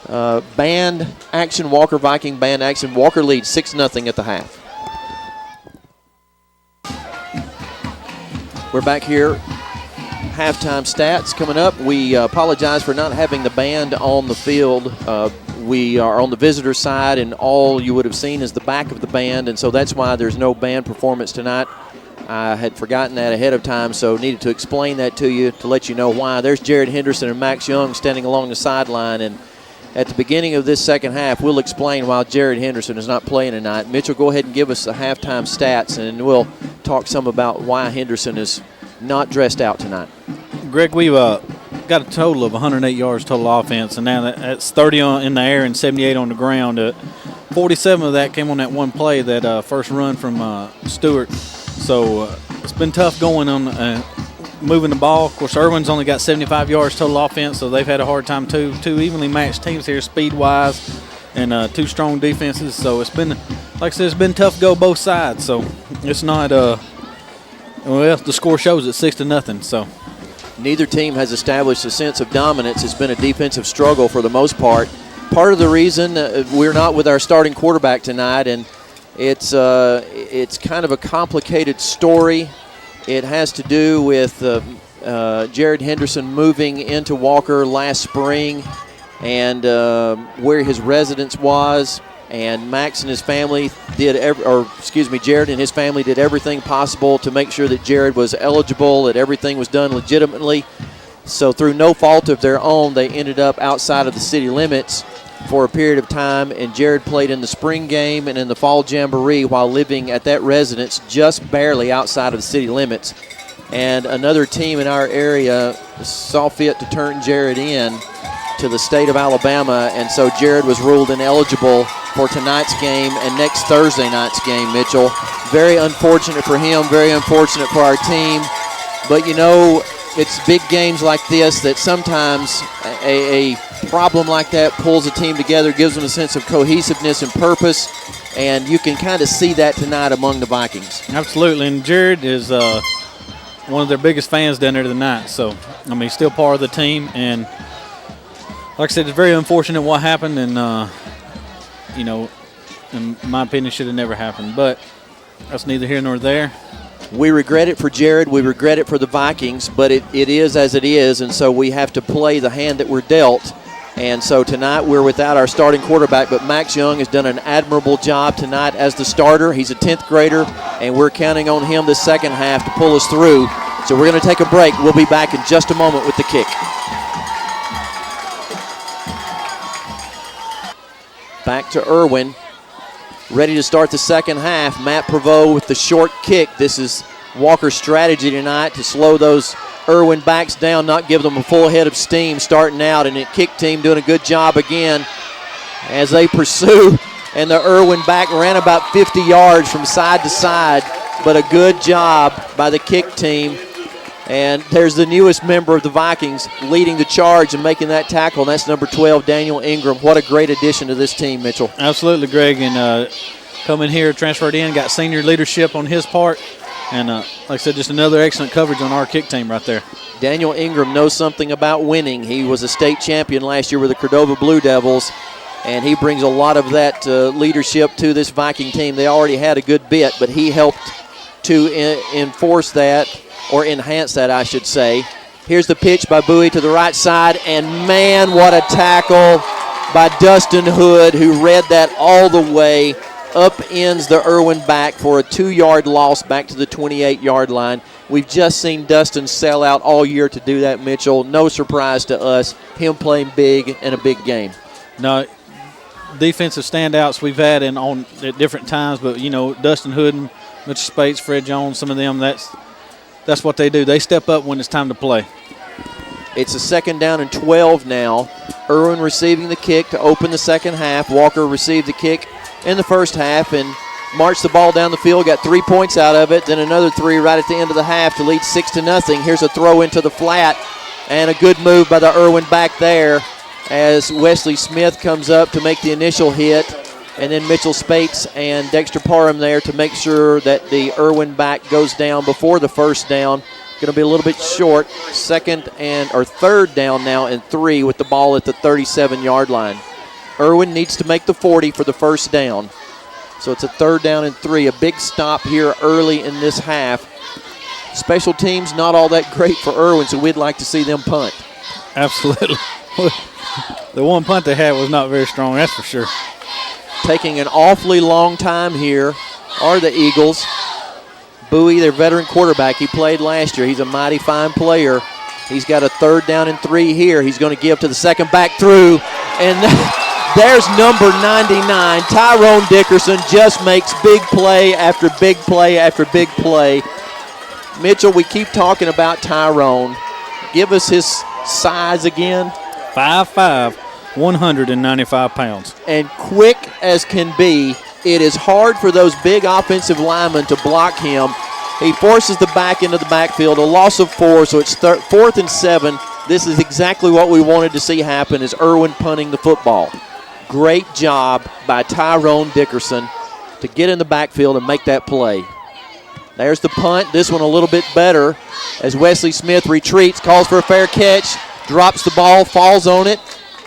band action, Walker Viking band action. Walker leads 6-0 at the half. We're back here. Halftime stats coming up. We apologize for not having the band on the field. We are on the visitor side, and all you would have seen is the back of the band, and so that's why there's no band performance tonight. I had forgotten that ahead of time, so needed to explain that to you to let you know why. There's Jared Henderson and Max Young standing along the sideline, and at the beginning of this second half, we'll explain why Jared Henderson is not playing tonight. Mitchell, go ahead and give us the halftime stats, and we'll talk some about why Henderson is not dressed out tonight. Greg, we've got a total of 108 yards total offense, and now that's 30 in the air and 78 on the ground. 47 of that came on that one play, that first run from Stewart. So it's been tough going on moving the ball. Of course, Erwin's only got 75 yards total offense, so they've had a hard time too. Two evenly matched teams here speed-wise and two strong defenses. So it's been, like I said, it's been tough to go both sides. So it's not well, the score shows it 6-0. So neither team has established a sense of dominance. It's been a defensive struggle for the most part. Part of the reason we're not with our starting quarterback tonight, and it's kind of a complicated story. It has to do with Jared Henderson moving into Walker last spring and where his residence was. And Max and his family Jared and his family did everything possible to make sure that Jared was eligible, that everything was done legitimately. So through no fault of their own, they ended up outside of the city limits for a period of time, and Jared played in the spring game and in the fall jamboree while living at that residence just barely outside of the city limits. And another team in our area saw fit to turn Jared in to the state of Alabama, and so Jared was ruled ineligible for tonight's game and next Thursday night's game, Mitchell. Very unfortunate for him, very unfortunate for our team. But, you know, it's big games like this that sometimes a problem like that pulls a team together, gives them a sense of cohesiveness and purpose, and you can kind of see that tonight among the Vikings. Absolutely, and Jared is one of their biggest fans down there tonight. So, I mean, he's still part of the team, and like I said, it's very unfortunate what happened, and, you know, in my opinion, should have never happened. But that's neither here nor there. We regret it for Jared. We regret it for the Vikings, but it is as it is, and so we have to play the hand that we're dealt. And so tonight we're without our starting quarterback, but Max Young has done an admirable job tonight as the starter. He's a 10th grader, and we're counting on him the second half to pull us through. So we're going to take a break. We'll be back in just a moment with the kick. Back to Erwin. Ready to start the second half. Matt Prevost with the short kick. This is Walker's strategy tonight to slow those Erwin backs down, not give them a full head of steam starting out. And the kick team doing a good job again as they pursue. And the Erwin back ran about 50 yards from side to side, but a good job by the kick team. And there's the newest member of the Vikings leading the charge and making that tackle, and that's number 12, Daniel Ingram. What a great addition to this team, Mitchell. Absolutely, Greg. And coming here, transferred in, got senior leadership on his part. And like I said, just another excellent coverage on our kick team right there. Daniel Ingram knows something about winning. He was a state champion last year with the Cordova Blue Devils, and he brings a lot of that leadership to this Viking team. They already had a good bit, but he helped to enforce that, or enhance that, I should say. Here's the pitch by Bowie to the right side, and man, what a tackle by Dustin Hood, who read that all the way, upends the Erwin back for a 2-yard loss back to the 28-yard line. We've just seen Dustin sell out all year to do that, Mitchell. No surprise to us, him playing big in a big game. No, defensive standouts we've had at different times, but, you know, Dustin Hood and Mitchell Spates, Fred Jones, some of them, that's what they do. They step up when it's time to play. It's a 2nd down and 12 now. Erwin receiving the kick to open the second half. Walker received the kick in the first half and marched the ball down the field, got 3 points out of it, then another 3 right at the end of the half to lead 6-0. Here's a throw into the flat and a good move by the Erwin back there as Wesley Smith comes up to make the initial hit, and then Mitchell Spates and Dexter Parham there to make sure that the Erwin back goes down before the first down. Going to be a little bit short. 3rd down now and 3 with the ball at the 37-yard line. Erwin needs to make the 40 for the first down. So it's a 3rd down and 3. A big stop here early in this half. Special teams not all that great for Erwin, so we'd like to see them punt. Absolutely. The one punt they had was not very strong, that's for sure. Taking an awfully long time here are the Eagles. Bowie, their veteran quarterback, he played last year. He's a mighty fine player. He's got a 3rd down and 3 here. He's going to give to the second back through. And there's number 99. Tyrone Dickerson just makes big play after big play after big play. Mitchell, we keep talking about Tyrone. Give us his size again. 5'5", 195 pounds. And quick as can be. It is hard for those big offensive linemen to block him. He forces the back into the backfield, a loss of 4, so it's 4th and 7. This is exactly what we wanted to see happen, is Erwin punting the football. Great job by Tyrone Dickerson to get in the backfield and make that play. There's the punt. This one a little bit better as Wesley Smith retreats, calls for a fair catch, drops the ball, falls on it,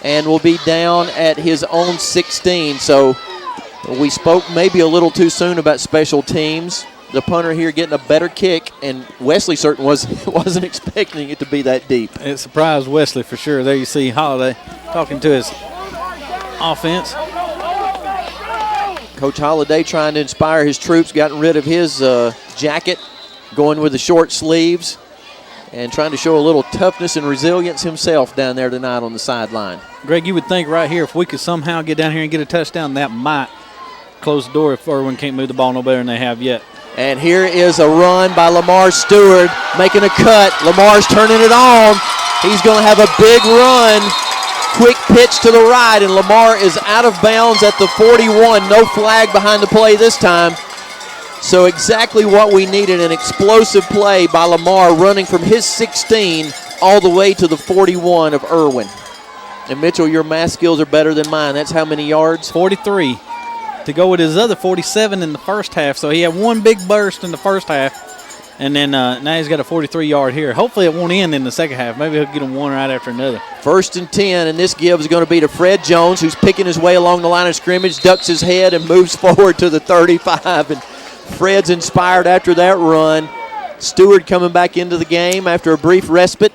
and will be down at his own 16. So we spoke maybe a little too soon about special teams. The punter here getting a better kick, and Wesley certainly wasn't expecting it to be that deep. It surprised Wesley for sure. There you see Holiday talking to his offense. Coach Holiday trying to inspire his troops, gotten rid of his jacket, going with the short sleeves, and trying to show a little toughness and resilience himself down there tonight on the sideline. Greg, you would think right here if we could somehow get down here and get a touchdown, that might close the door if Erwin can't move the ball no better than they have yet. And here is a run by Lamar Stewart, making a cut. Lamar's turning it on. He's going to have a big run. Quick pitch to the right, and Lamar is out of bounds at the 41. No flag behind the play this time. So exactly what we needed, an explosive play by Lamar running from his 16 all the way to the 41 of Erwin. And Mitchell, your math skills are better than mine. That's how many yards? 43. To go with his other 47 in the first half. So he had one big burst in the first half, and then now he's got a 43-yard here. Hopefully it won't end in the second half. Maybe he'll get him one right after another. 1st and 10, and this give is going to be to Fred Jones, who's picking his way along the line of scrimmage, ducks his head, and moves forward to the 35. And Fred's inspired after that run. Stewart coming back into the game after a brief respite.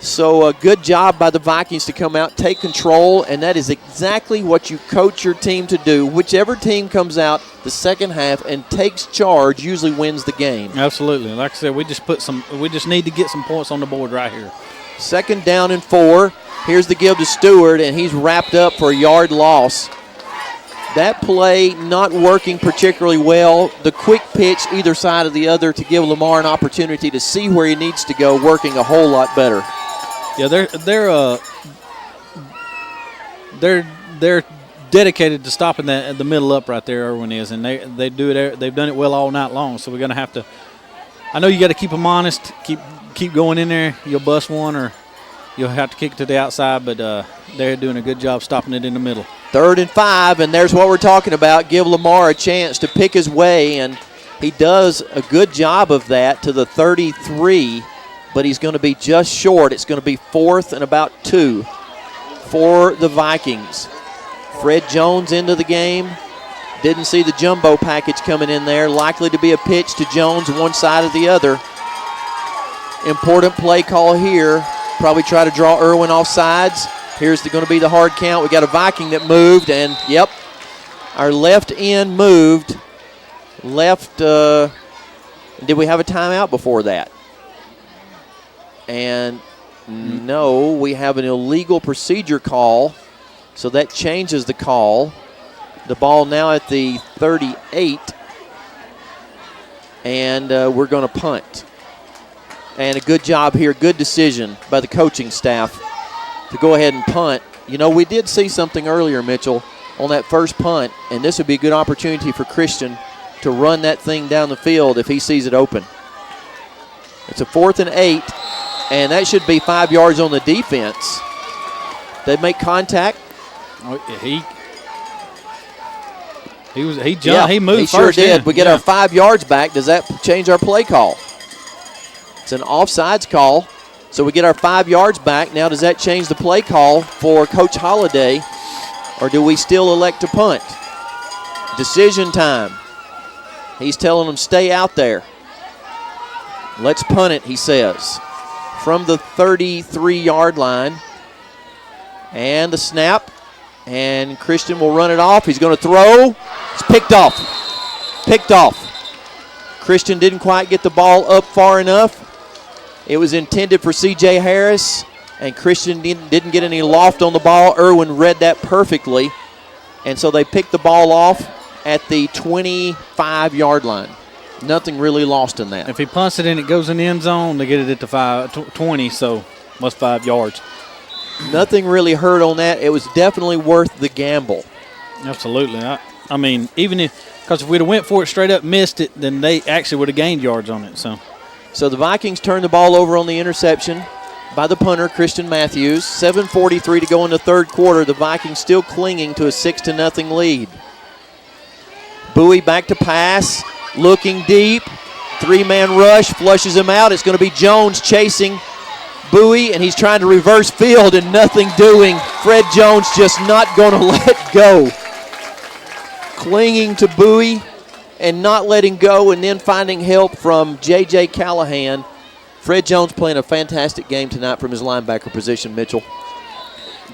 So a good job by the Vikings to come out, take control, and that is exactly what you coach your team to do. Whichever team comes out the second half and takes charge usually wins the game. Absolutely. Like I said, we just need to get some points on the board right here. 2nd down and 4. Here's the give to Stewart, and he's wrapped up for a yard loss. That play not working particularly well. The quick pitch either side of the other to give Lamar an opportunity to see where he needs to go, working a whole lot better. Yeah, they're dedicated to stopping that the middle up right there. Erwin is, and they do it. They've done it well all night long. So we're gonna have to. I know you got to keep them honest. Keep going in there. You'll bust one, or you'll have to kick it to the outside. But they're doing a good job stopping it in the middle. 3rd and 5, and there's what we're talking about. Give Lamar a chance to pick his way, and he does a good job of that to the 33. But he's going to be just short. It's going to be 4th and about 2 for the Vikings. Fred Jones into the game. Didn't see the jumbo package coming in there. Likely to be a pitch to Jones one side or the other. Important play call here. Probably try to draw Erwin off sides. Here's going to be the hard count. We got a Viking that moved, and yep, our left end moved. Left, did we have a timeout before that? And no, we have an illegal procedure call, so that changes the call. The ball now at the 38, and we're going to punt. And a good job here, good decision by the coaching staff to go ahead and punt. You know, we did see something earlier, Mitchell, on that first punt, and this would be a good opportunity for Christian to run that thing down the field if he sees it open. It's a 4th and 8. And that should be 5 yards on the defense. They make contact. He jumped. Yeah, he moved. He sure first did. in. We get our 5 yards back. Does that change our play call? It's an offsides call. So we get our 5 yards back. Now does that change the play call for Coach Holiday, or do we still elect to punt? Decision time. He's telling them stay out there. Let's punt it, he says. From the 33-yard line. And the snap. And Christian will run it off. He's going to throw. It's picked off. Picked off. Christian didn't quite get the ball up far enough. It was intended for C.J. Harris, and Christian didn't get any loft on the ball. Erwin read that perfectly, and so they picked the ball off at the 25-yard line. Nothing really lost in that. If he punts it and it goes in the end zone, they get it at the 20, so almost 5 yards. Nothing really hurt on that. It was definitely worth the gamble. Absolutely. I mean, even because if we'd have went for it straight up, missed it, then they actually would have gained yards on it. So the Vikings turned the ball over on the interception by the punter, Christian Matthews. 7:43 to go in the third quarter. The Vikings still clinging to a 6-0 lead. Bowie back to pass, looking deep. 3-man rush, flushes him out. It's going to be Jones chasing Bowie, and he's trying to reverse field and nothing doing. Fred Jones just not going to let go. Clinging to Bowie and not letting go, and then finding help from J.J. Callahan. Fred Jones playing a fantastic game tonight from his linebacker position, Mitchell.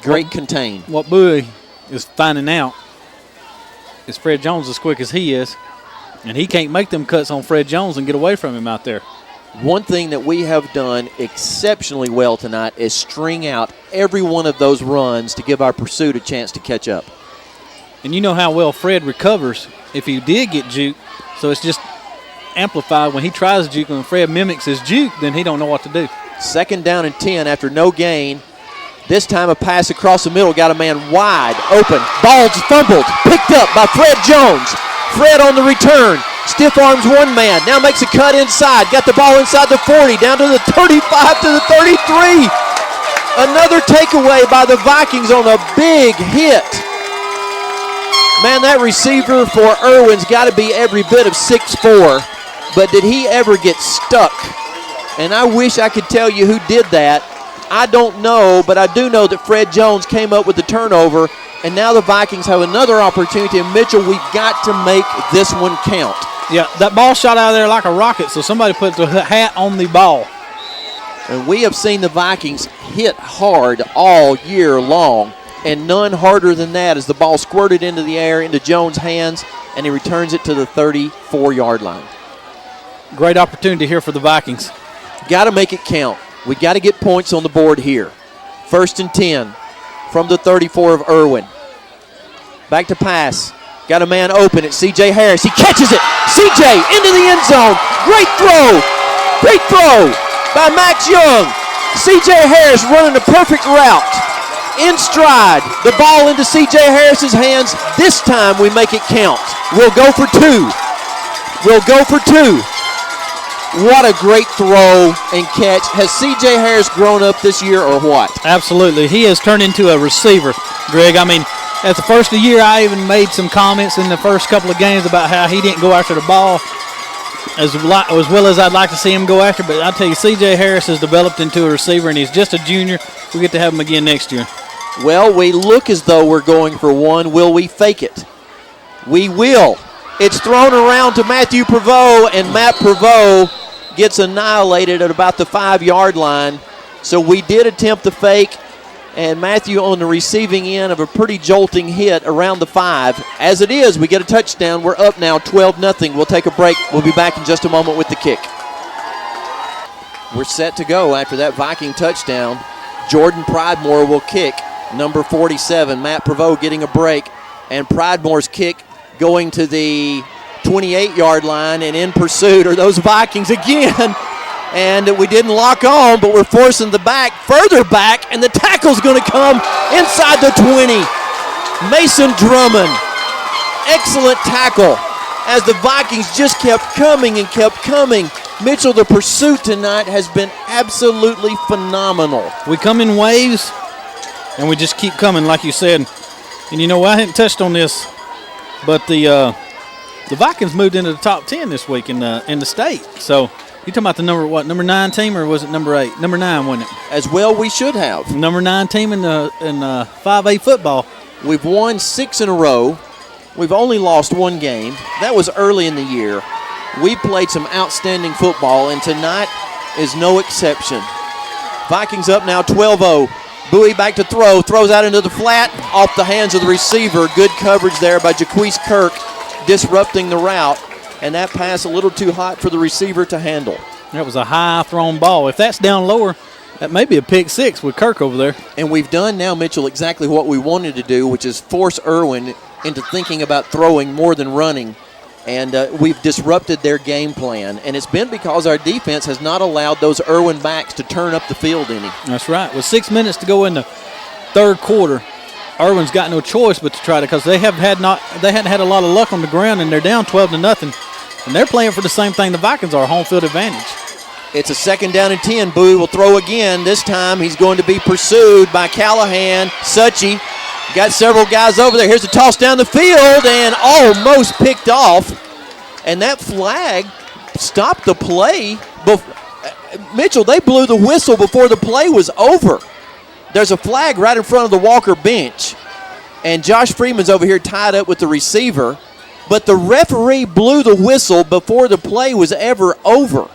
Great contain. What Bowie is finding out is Fred Jones as quick as he is, and he can't make them cuts on Fred Jones and get away from him out there. One thing that we have done exceptionally well tonight is string out every one of those runs to give our pursuit a chance to catch up. And you know how well Fred recovers if he did get juked, so it's just amplified when he tries to juke. When Fred mimics his juke, then he don't know what to do. 2nd down and 10 after no gain. This time a pass across the middle, got a man wide open. Ball's fumbled, picked up by Fred Jones. Fred on the return, stiff arms one man, now makes a cut inside, got the ball inside the 40, down to the 35, to the 33. Another takeaway by the Vikings on a big hit. Man, that receiver for Erwin's got to be every bit of 6'4", but did he ever get stuck? And I wish I could tell you who did that. I don't know, but I do know that Fred Jones came up with the turnover, and now the Vikings have another opportunity. And Mitchell, we've got to make this one count. Yeah, that ball shot out of there like a rocket, so somebody put the hat on the ball. And we have seen the Vikings hit hard all year long, and none harder than that as the ball squirted into the air, into Jones' hands, and he returns it to the 34-yard line. Great opportunity here for the Vikings. Got to make it count. We got to get points on the board here. 1st and 10 from the 34 of Erwin. Back to pass. Got a man open at C.J. Harris. He catches it. C.J. into the end zone. Great throw. Great throw by Max Young. C.J. Harris running a perfect route. In stride. The ball into C.J. Harris's hands. This time we make it count. We'll go for 2. We'll go for 2. What a great throw and catch. Has C.J. Harris grown up this year or what? Absolutely. He has turned into a receiver, Greg. I mean, at the first of the year, I even made some comments in the first couple of games about how he didn't go after the ball as well as I'd like to see him go after. But I tell you, C.J. Harris has developed into a receiver, and he's just a junior. We get to have him again next year. Well, we look as though we're going for one. Will we fake it? We will. It's thrown around to Matthew Prevost, and Matt Prevost gets annihilated at about the 5-yard line. So we did attempt the fake, and Matthew on the receiving end of a pretty jolting hit around the 5. As it is, we get a touchdown. We're up now 12-0. We'll take a break. We'll be back in just a moment with the kick. We're set to go after that Viking touchdown. Jordan Pridemore will kick, number 47. Matt Prevost getting a break, and Pridemore's kick going to the 28-yard line, and in pursuit are those Vikings again. And we didn't lock on, but we're forcing the back further back, and the tackle's going to come inside the 20. Mason Drummond, excellent tackle as the Vikings just kept coming and kept coming. Mitchell, the pursuit tonight has been absolutely phenomenal. We come in waves, and we just keep coming, like you said. And you know, I hadn't touched on this, but the Vikings moved into the top 10 this week in the state. So you talking about the number 9 team, or was it number 8? Number 9, wasn't it? As well, we should have. Number 9 team in 5A football. We've won 6 in a row. We've only lost 1 game. That was early in the year. We played some outstanding football, and tonight is no exception. Vikings up now 12-0. Bowie back to throw. Throws out into the flat. Off the hands of the receiver. Good coverage there by Jaquise Kirk, disrupting the route. and that pass a little too hot for the receiver to handle. That was a high thrown ball. If that's down lower, that may be a pick six with Kirk over there. And we've done now, Mitchell, exactly what we wanted to do, which is force Erwin into thinking about throwing more than running. And we've disrupted their game plan. And it's been because our defense has not allowed those Erwin backs to turn up the field any. That's right. With 6 minutes to go in the third quarter, Erwin's got no choice but to try to, because they hadn't had a lot of luck on the ground, and they're down 12-0. And they're playing for the same thing the Vikings are, home field advantage. It's a 2nd down and 10. Bowie will throw again. This time he's going to be pursued by Callahan. Suchy got several guys over there. Here's the toss down the field and almost picked off. And that flag stopped the play. Mitchell, they blew the whistle before the play was over. There's a flag right in front of the Walker bench. And Josh Freeman's over here tied up with the receiver. But the referee blew the whistle before the play was ever over,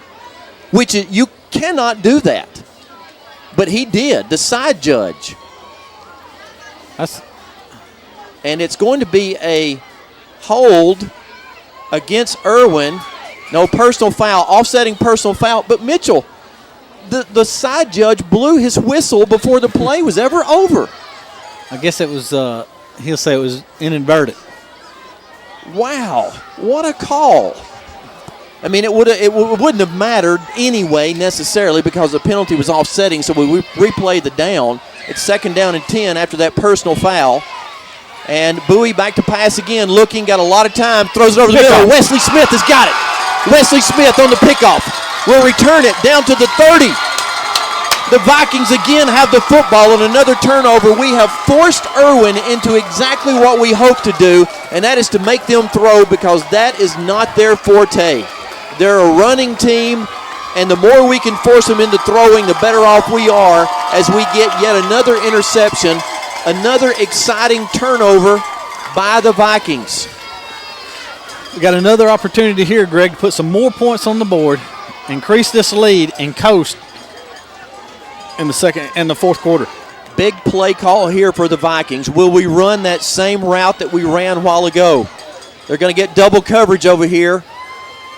which you cannot do that. But he did, the side judge. And it's going to be a hold against Erwin. No personal foul, offsetting personal foul. But Mitchell, the side judge blew his whistle before the play was ever over. I guess it was, he'll say it was inadvertent. Wow, what a call. I mean, it wouldn't have mattered anyway necessarily because the penalty was offsetting, so we replayed the down. It's 2nd down and 10 after that personal foul. And Bowie back to pass again, looking, got a lot of time, throws it over the middle. Wesley Smith has got it. Wesley Smith on the pickoff will return it down to the 30. The Vikings again have the football on another turnover. We have forced Erwin into exactly what we hope to do, and that is to make them throw because that is not their forte. They're a running team, and the more we can force them into throwing, the better off we are as we get yet another interception, another exciting turnover by the Vikings. We got another opportunity here, Greg, to put some more points on the board, increase this lead, and coast in the fourth quarter. Big play call here for the Vikings. Will we run that same route that we ran a while ago? They're going to get double coverage over here.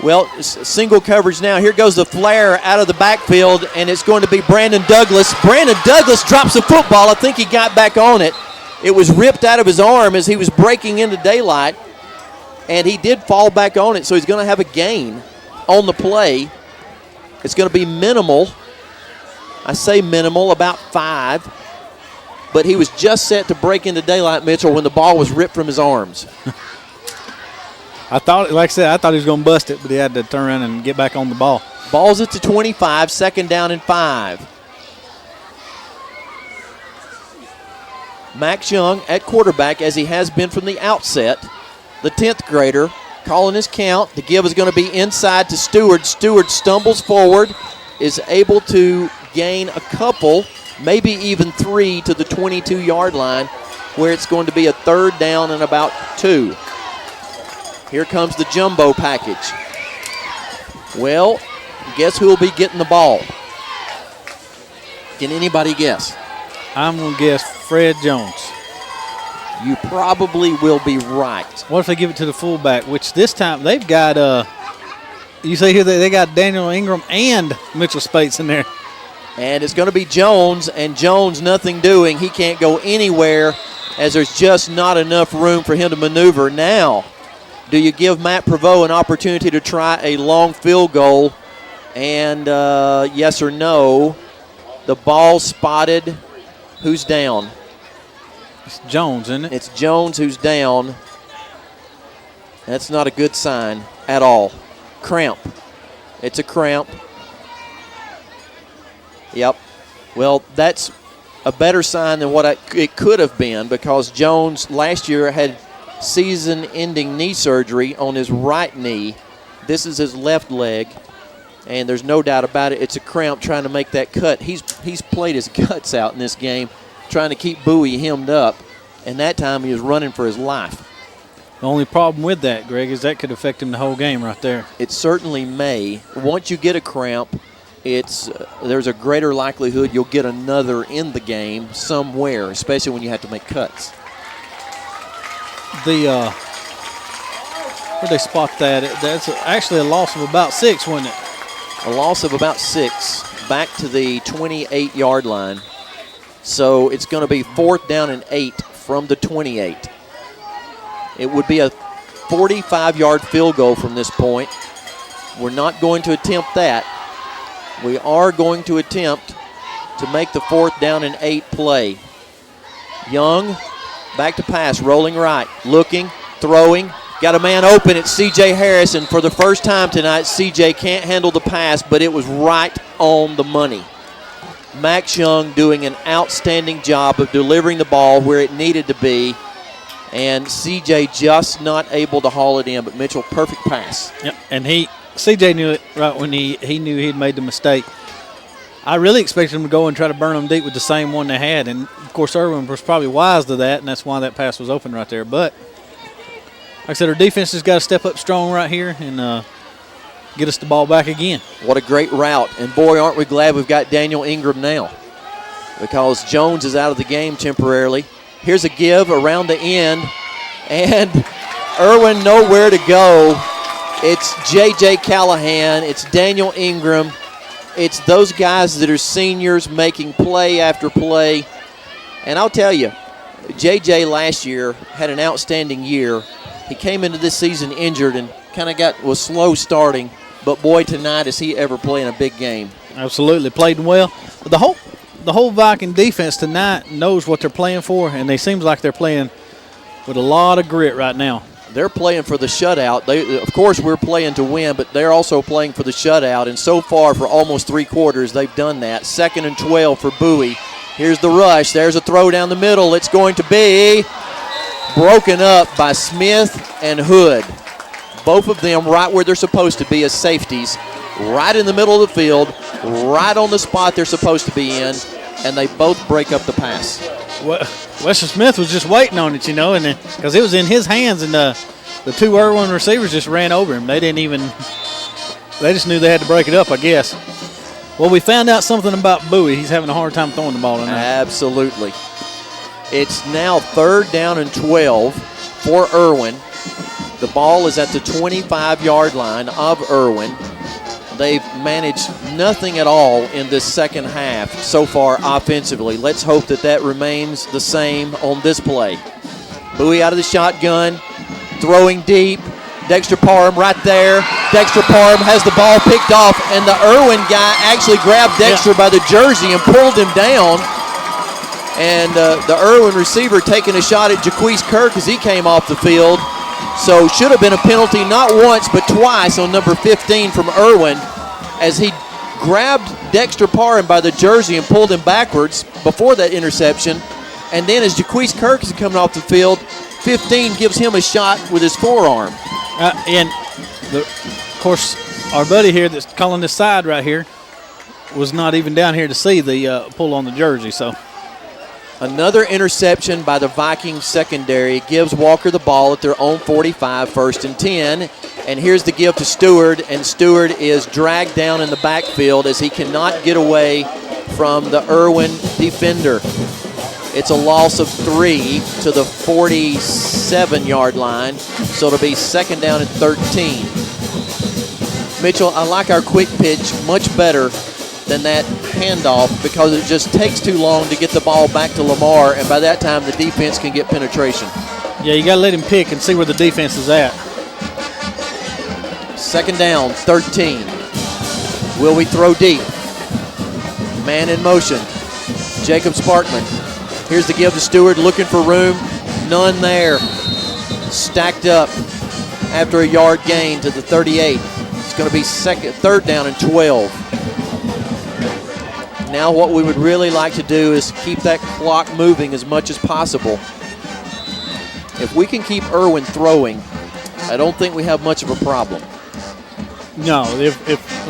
Well, single coverage now. Here goes the flare out of the backfield, and it's going to be Brandon Douglas. Brandon Douglas drops the football. I think he got back on it. It was ripped out of his arm as he was breaking into daylight, and he did fall back on it, so he's going to have a gain on the play. It's going to be minimal. I say minimal, about 5. But he was just set to break into daylight, Mitchell, when the ball was ripped from his arms. I thought he was going to bust it, but he had to turn around and get back on the ball. Ball's at the 25, 2nd down and 5. Max Young at quarterback, as he has been from the outset. The 10th grader calling his count. The give is going to be inside to Stewart. Stewart stumbles forward, is able to gain a couple, maybe even 3 to the 22-yard line, where it's going to be a 3rd down and about 2. Here comes the jumbo package. Well, guess who will be getting the ball? Can anybody guess? I'm going to guess Fred Jones. You probably will be right. What if they give it to the fullback, which this time they've got, you say here they got Daniel Ingram and Mitchell Spates in there. And it's going to be Jones, and Jones nothing doing. He can't go anywhere as there's just not enough room for him to maneuver. Now, do you give Matt Prevost an opportunity to try a long field goal? And yes or no. The ball spotted. Who's down? It's Jones, isn't it? It's Jones who's down. That's not a good sign at all. Cramp. It's a cramp. Yep. Well, that's a better sign than what it could have been because Jones last year had season-ending knee surgery on his right knee. This is his left leg, and there's no doubt about it. It's a cramp trying to make that cut. He's played his guts out in this game trying to keep Bowie hemmed up, and that time he was running for his life. The only problem with that, Greg, is that could affect him the whole game right there. It certainly may. Once you get a cramp, there's a greater likelihood you'll get another in the game somewhere, especially when you have to make cuts. Where'd they spot that? That's actually a loss of about 6, wasn't it? A loss of about 6 back to the 28-yard line. So it's going to be 4th down and 8 from the 28. It would be a 45-yard field goal from this point. We're not going to attempt that. We are going to attempt to make the 4th down and 8 play. Young, back to pass, rolling right, looking, throwing. Got a man open. It's C.J. Harris, and for the first time tonight, C.J. can't handle the pass, but it was right on the money. Max Young doing an outstanding job of delivering the ball where it needed to be, and C.J. just not able to haul it in, but Mitchell, perfect pass. Yep, and C.J. knew it right when he knew he'd made the mistake. I really expected him to go and try to burn them deep with the same one they had, and, of course, Erwin was probably wise to that, and that's why that pass was open right there. But like I said, our defense has got to step up strong right here and get us the ball back again. What a great route. And, boy, aren't we glad we've got Daniel Ingram now, because Jones is out of the game temporarily. Here's a give around the end, and Erwin nowhere to go. It's J.J. Callahan. It's Daniel Ingram. It's those guys that are seniors making play after play. And I'll tell you, J.J. last year had an outstanding year. He came into this season injured and kind of was slow starting. But, boy, tonight is he ever playing a big game. Absolutely. Played well. The whole Viking defense tonight knows what they're playing for, and they seems like they're playing with a lot of grit right now. They're playing for the shutout. Of course, we're playing to win, but they're also playing for the shutout. And so far, for almost 3 quarters, they've done that. 2nd and 12 for Bowie. Here's the rush. There's a throw down the middle. It's going to be broken up by Smith and Hood. Both of them right where they're supposed to be as safeties, right in the middle of the field, right on the spot they're supposed to be in, and they both break up the pass. Well, Wesley Smith was just waiting on it, and because it was in his hands, and the 2 Erwin receivers just ran over him. They just knew they had to break it up, I guess. Well, we found out something about Bowie. He's having a hard time throwing the ball tonight. Absolutely. It's now 3rd down and 12 for Erwin. The ball is at the 25-yard line of Erwin. They've managed nothing at all in this second half so far offensively. Let's hope that remains the same on this play. Bowie out of the shotgun, throwing deep. Dexter Parham right there. Dexter Parham has the ball picked off, and the Erwin guy actually grabbed Dexter by the jersey and pulled him down. And the Erwin receiver taking a shot at Jaquise Kirk as he came off the field. So should have been a penalty not once but twice on number 15 from Erwin as he grabbed Dexter Parham by the jersey and pulled him backwards before that interception. And then as Jaquise Kirk is coming off the field, 15 gives him a shot with his forearm. Of course, our buddy here that's calling this side right here was not even down here to see the pull on the jersey. So another interception by the Vikings secondary gives Walker the ball at their own 45, 1st and 10. And here's the give to Stewart, and Stewart is dragged down in the backfield as he cannot get away from the Erwin defender. It's a loss of 3 to the 47-yard line, so it'll be 2nd down and 13. Mitchell, I like our quick pitch much better than that handoff because it just takes too long to get the ball back to Lamar, and by that time the defense can get penetration. Yeah, you got to let him pick and see where the defense is at. 2nd down, 13. Will we throw deep? Man in motion. Jacob Sparkman. Here's the give to Stewart, looking for room. None there. Stacked up after a yard gain to the 38. It's going to be 3rd down and 12. Now what we would really like to do is keep that clock moving as much as possible. If we can keep Erwin throwing, I don't think we have much of a problem. No, if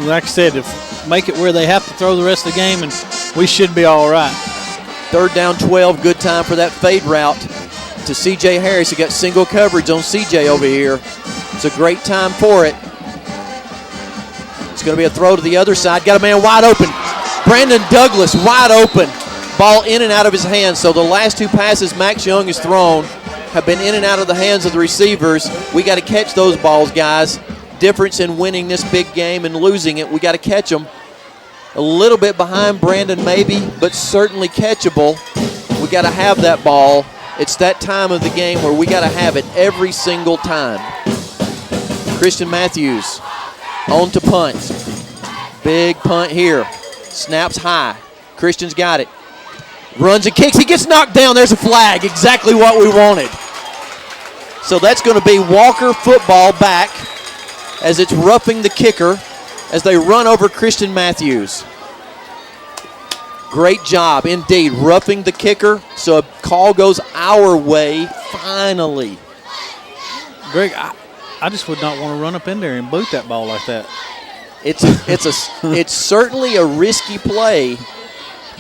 like I said, if make it where they have to throw the rest of the game, and we should be all right. 3rd down, 12, good time for that fade route to C.J. Harris. He got single coverage on C.J. over here. It's a great time for it. It's going to be a throw to the other side. Got a man wide open. Brandon Douglas wide open. Ball in and out of his hands. So the last 2 passes Max Young has thrown have been in and out of the hands of the receivers. We got to catch those balls, guys. Difference in winning this big game and losing it. We got to catch them. A little bit behind Brandon maybe, but certainly catchable. We got to have that ball. It's that time of the game where we got to have it every single time. Christian Matthews on to punt. Big punt here. Snaps high. Christian's got it. Runs and kicks. He gets knocked down. There's a flag. Exactly what we wanted. So that's going to be Walker football back as it's roughing the kicker as they run over Christian Matthews. Great job indeed, roughing the kicker. So a call goes our way finally. Greg, I just would not want to run up in there and boot that ball like that. It's certainly a risky play,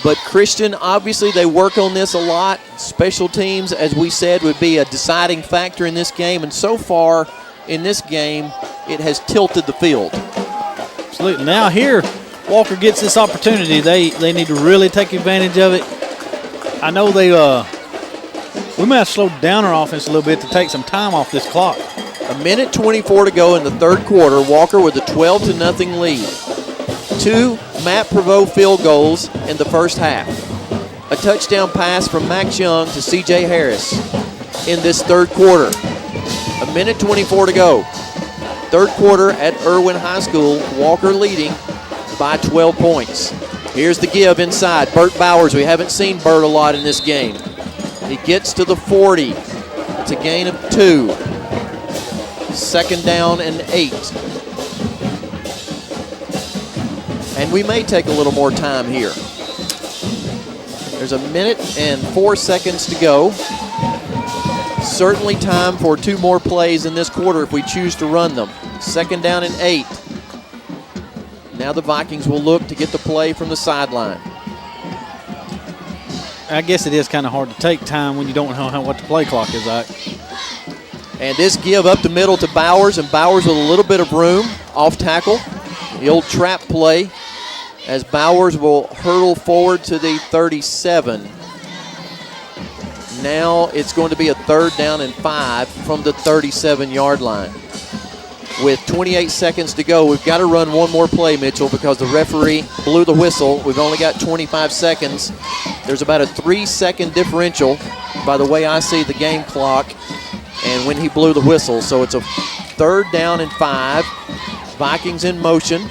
but Christian, obviously they work on this a lot. Special teams, as we said, would be a deciding factor in this game, and so far in this game, it has tilted the field. Absolutely. Now here, Walker gets this opportunity. They need to really take advantage of it. I know we might have slowed down our offense a little bit to take some time off this clock. A minute 24 to go in the third quarter. Walker with a 12-0 lead. 2 Matt Prevost field goals in the first half. A touchdown pass from Max Young to C.J. Harris in this third quarter. A minute 24 to go. Third quarter at Erwin High School. Walker leading by 12 points. Here's the give inside. Burt Bowers. We haven't seen Burt a lot in this game. He gets to the 40. It's a gain of 2. Second down and 8. And we may take a little more time here. There's a minute and 4 seconds to go. Certainly time for 2 more plays in this quarter if we choose to run them. Second down and 8. Now the Vikings will look to get the play from the sideline. I guess it is kind of hard to take time when you don't know what the play clock is like. And this give up the middle to Bowers, and Bowers with a little bit of room off tackle. The old trap play as Bowers will hurdle forward to the 37. Now it's going to be a 3rd down and 5 from the 37-yard line. With 28 seconds to go, we've got to run one more play, Mitchell, because the referee blew the whistle. We've only got 25 seconds. There's about a 3-second differential by the way I see the game clock and when he blew the whistle. So it's a 3rd down and 5. Vikings in motion.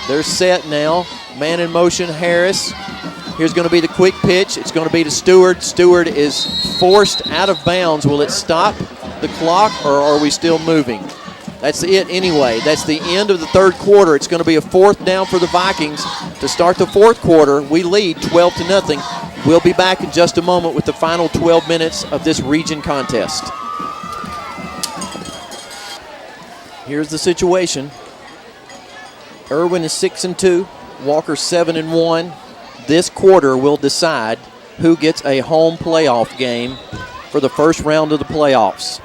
They're set now. Man in motion, Harris. Here's going to be the quick pitch. It's going to be to Stewart. Stewart is forced out of bounds. Will it stop the clock, or are we still moving? That's it anyway. That's the end of the third quarter. It's going to be a 4th down for the Vikings to start the fourth quarter. We lead 12-0. We'll be back in just a moment with the final 12 minutes of this region contest. Here's the situation. Erwin is 6-2. Walker 7-1. This quarter will decide who gets a home playoff game for the first round of the playoffs.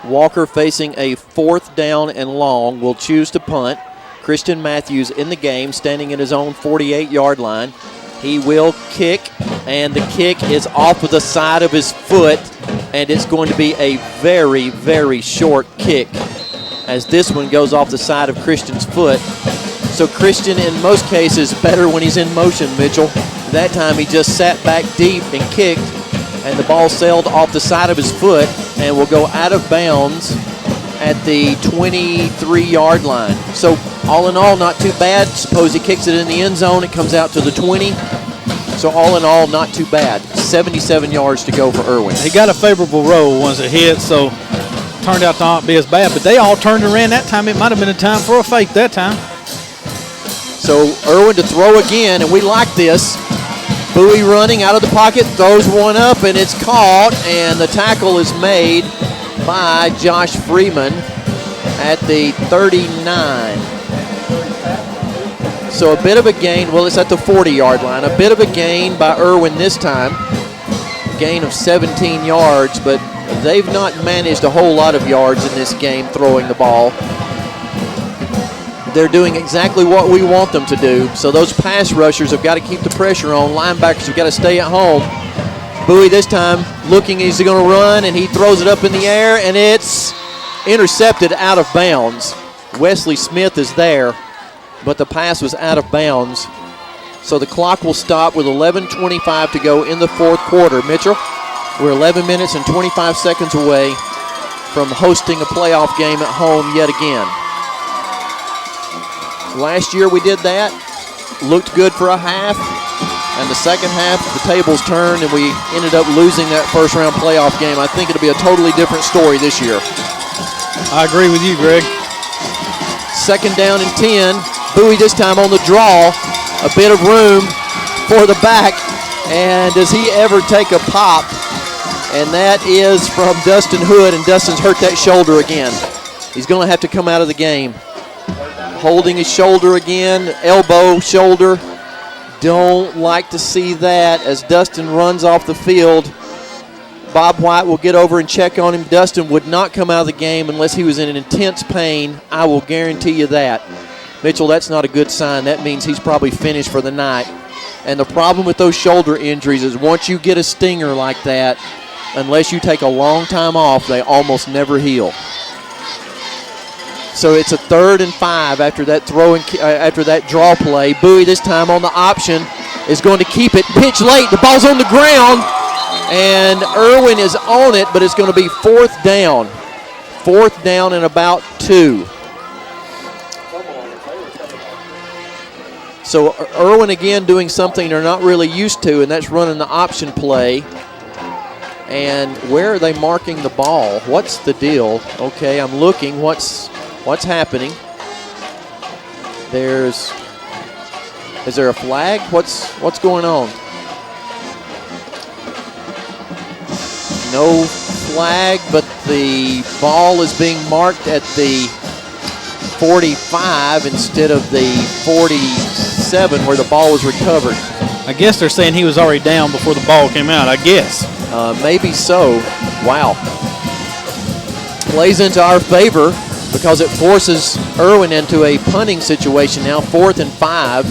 Walker facing a 4th down and long will choose to punt. Christian Matthews in the game, standing at his own 48-yard line. He will kick, and the kick is off of the side of his foot, and it's going to be a very, very short kick as this one goes off the side of Christian's foot. So Christian, in most cases, better when he's in motion, Mitchell. That time he just sat back deep and kicked, and the ball sailed off the side of his foot and will go out of bounds at the 23-yard line. So all in all, not too bad. Suppose he kicks it in the end zone, it comes out to the 20. So all in all, not too bad. 77 yards to go for Erwin. He got a favorable roll once it hit, so turned out to not be as bad. But they all turned and ran that time. It might have been a time for a fake that time. So Erwin to throw again, and we like this. Bowie running out of the pocket, throws one up, and it's caught, and the tackle is made by Josh Freeman at the 39. So a bit of a gain. Well, it's at the 40-yard line. A bit of a gain by Erwin this time. Gain of 17 yards, but they've not managed a whole lot of yards in this game throwing the ball. They're doing exactly what we want them to do. So those pass rushers have got to keep the pressure on. Linebackers have got to stay at home. Bowie this time looking, he's going to run, and he throws it up in the air, and it's intercepted out of bounds. Wesley Smith is there, but the pass was out of bounds. So the clock will stop with 11:25 to go in the fourth quarter. Mitchell, we're 11 minutes and 25 seconds away from hosting a playoff game at home yet again. Last year we did that, looked good for a half, and the second half the tables turned and we ended up losing that first round playoff game. I think it'll be a totally different story this year. I agree with you, Greg. Second down and 10. Bowie this time on the draw. A bit of room for the back. And does he ever take a pop? And that is from Dustin Hood, and Dustin's hurt that shoulder again. He's going to have to come out of the game. Holding his shoulder again, elbow, shoulder. Don't like to see that as Dustin runs off the field. Bob White will get over and check on him. Dustin would not come out of the game unless he was in an intense pain. I will guarantee you that. Mitchell, that's not a good sign. That means he's probably finished for the night. And the problem with those shoulder injuries is once you get a stinger like that, unless you take a long time off, they almost never heal. So it's a 3rd and 5 after that after that draw play. Bowie this time on the option is going to keep it. Pitch late. The ball's on the ground. And Erwin is on it, but it's going to be 4th down. 4th down and about 2. So Erwin again doing something they're not really used to, and that's running the option play. And where are they marking the ball? What's the deal? Okay, I'm looking. What's happening? Is there a flag? What's going on? No flag, but the ball is being marked at the 45 instead of the 47 where the ball was recovered. I guess they're saying he was already down before the ball came out, I guess. Maybe so. Wow. Plays into our favor because it forces Erwin into a punting situation now. 4th and 5.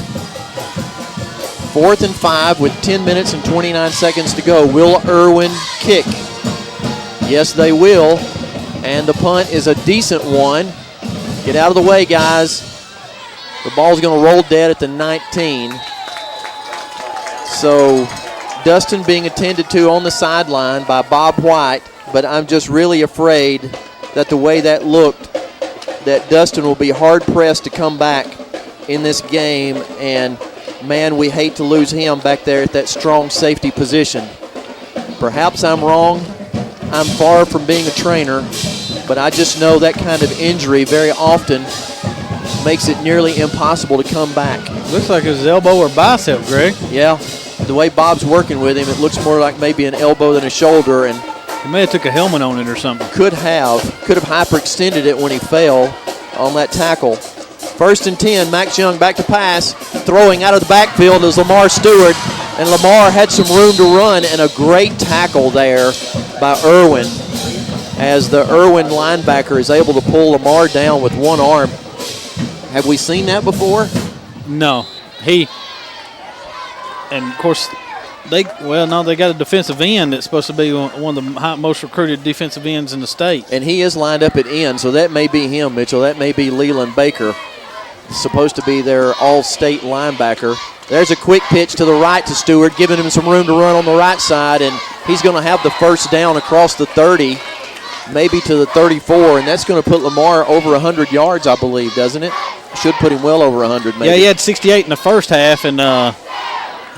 4th and 5 with 10 minutes and 29 seconds to go. Will Erwin kick? Yes, they will. And the punt is a decent one. Get out of the way, guys. The ball's going to roll dead at the 19. So Dustin being attended to on the sideline by Bob White, but I'm just really afraid that the way that looked, that Dustin will be hard-pressed to come back in this game, and, man, we hate to lose him back there at that strong safety position. Perhaps I'm wrong. I'm far from being a trainer, but I just know that kind of injury very often makes it nearly impossible to come back. Looks like his elbow or bicep, Greg. Yeah, the way Bob's working with him, it looks more like maybe an elbow than a shoulder, and he may have took a helmet on it or something. Could have hyperextended it when he fell on that tackle. 1st and 10, Max Young back to pass, throwing out of the backfield is Lamar Stewart, and Lamar had some room to run, and a great tackle there by Erwin as the Erwin linebacker is able to pull Lamar down with one arm. Have we seen that before? No. And of course, they got a defensive end that's supposed to be one of the most recruited defensive ends in the state. And he is lined up at end, so that may be him, Mitchell. That may be Leland Baker, supposed to be their all-state linebacker. There's a quick pitch to the right to Stewart, giving him some room to run on the right side, and he's going to have the first down across the 30, maybe to the 34, and that's going to put Lamar over 100 yards, I believe, doesn't it? Should put him well over 100, maybe. Yeah, he had 68 in the first half, and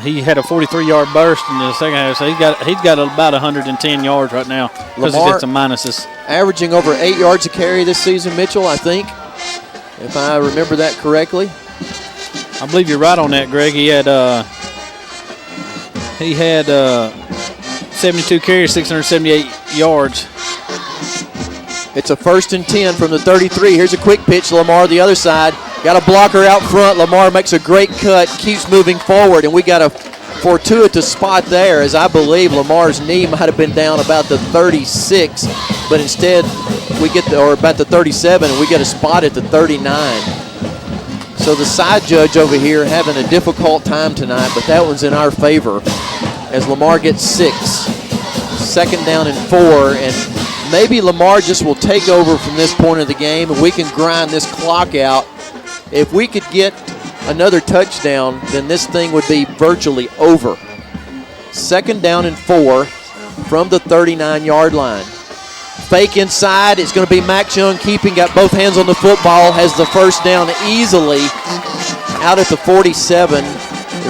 he had a 43-yard burst in the second half, so he's got about 110 yards right now because he's got some minuses. Averaging over 8 yards a carry this season, Mitchell, I think, if I remember that correctly. I believe you're right on that, Greg. He had 72 carries, 678 yards. It's a 1st and 10 from the 33. Here's a quick pitch. Lamar the other side. Got a blocker out front. Lamar makes a great cut, keeps moving forward, and we got a fortuitous spot there, as I believe Lamar's knee might have been down about the 36, but instead we get or about the 37, and we get a spot at the 39. So the side judge over here having a difficult time tonight, but that one's in our favor. as Lamar gets 6. 2nd down and 4, and maybe Lamar just will take over from this point of the game, and we can grind this clock out. If we could get another touchdown, then this thing would be virtually over. 2nd down and 4 from the 39-yard line. Fake inside. It's going to be Max Young keeping, got both hands on the football, has the first down easily out at the 47,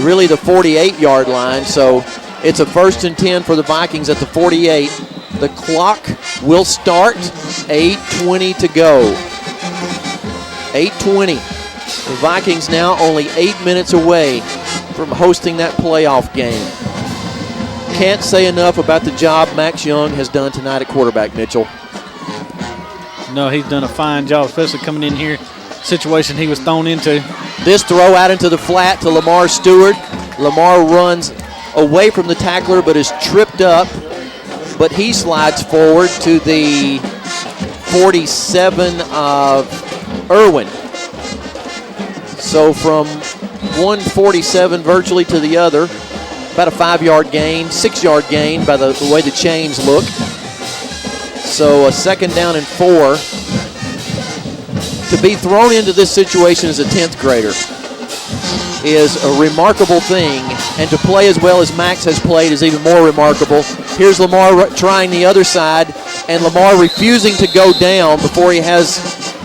really the 48-yard line. So it's a 1st and 10 for the Vikings at the 48. The clock will start. 8:20 to go. 8:20. The Vikings now only 8 minutes away from hosting that playoff game. Can't say enough about the job Max Young has done tonight at quarterback, Mitchell. No, he's done a fine job, especially coming in here, situation he was thrown into. This throw out into the flat to Lamar Stewart. Lamar runs away from the tackler but is tripped up, but he slides forward to the 47 of Erwin. So from one 47 virtually to the other, about a 5-yard gain, 6-yard gain by the way the chains look. So a 2nd down and 4. To be thrown into this situation as a 10th grader is a remarkable thing, and to play as well as Max has played is even more remarkable. Here's Lamar trying the other side, and Lamar refusing to go down before he has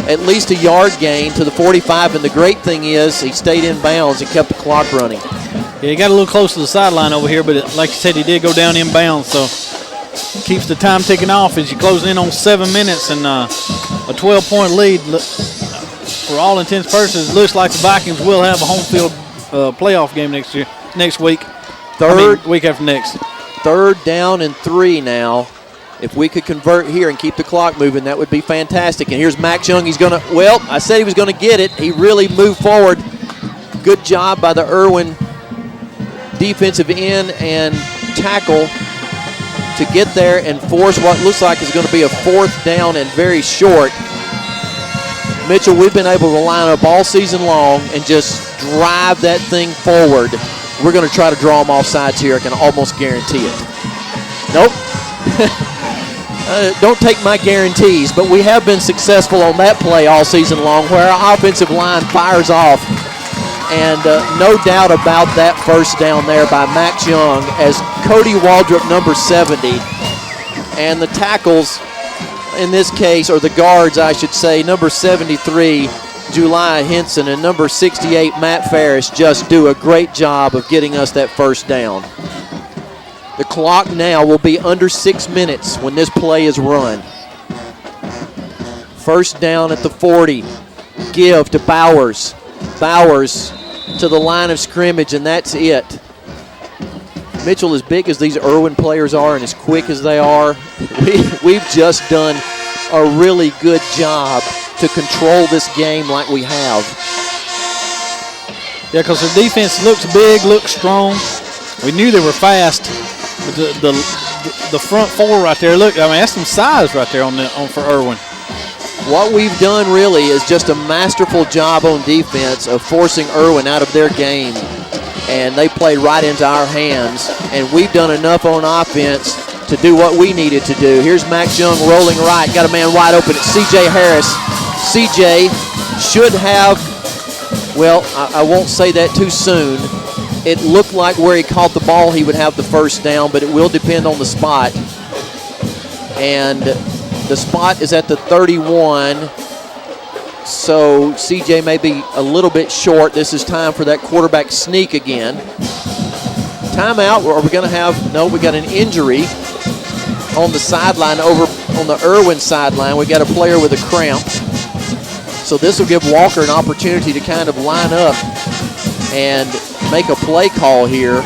at least a yard gain to the 45, and the great thing is he stayed in bounds and kept the clock running. Yeah, he got a little close to the sideline over here, but like you said, he did go down in bounds, so keeps the time ticking off as you close in on 7 minutes and a 12-point lead. For all intents and purposes, looks like the Vikings will have a home field playoff game next week. Week after next. 3rd down and 3 now. If we could convert here and keep the clock moving, that would be fantastic. And here's Max Young. He's going to, well, I said he was going to get it. He really moved forward. Good job by the Erwin defensive end and tackle to get there and force what looks like is going to be a 4th down and very short. Mitchell, we've been able to line up all season long and just drive that thing forward. We're going to try to draw them off sides here. I can almost guarantee it. Nope. Don't take my guarantees, but we have been successful on that play all season long where our offensive line fires off. And no doubt about that first down there by Max Young as Cody Waldrop, number 70, and the tackles in this case, or the guards, I should say, number 73, Julia Henson, and number 68, Matt Ferris, just do a great job of getting us that first down. The clock now will be under 6 minutes when this play is run. 1st down at the 40. Give to Bowers. Bowers to the line of scrimmage, and that's it. Mitchell, as big as these Erwin players are and as quick as they are, we've just done a really good job to control this game like we have. Yeah, because the defense looks big, looks strong. We knew they were fast, but the front 4 right there, look, I mean, that's some size right there for Erwin. What we've done really is just a masterful job on defense of forcing Erwin out of their game, and they played right into our hands, and we've done enough on offense to do what we needed to do. Here's Max Young rolling right, got a man wide open. It's C.J. Harris. C.J. should have, well, I won't say that too soon. It looked like where he caught the ball he would have the first down, but it will depend on the spot. And the spot is at the 31, so CJ may be a little bit short. This is time for that quarterback sneak again. Timeout, or are we going to have, no, we got an injury on the sideline over on the Erwin sideline. We got a player with a cramp. So this will give Walker an opportunity to kind of line up and make a play call here.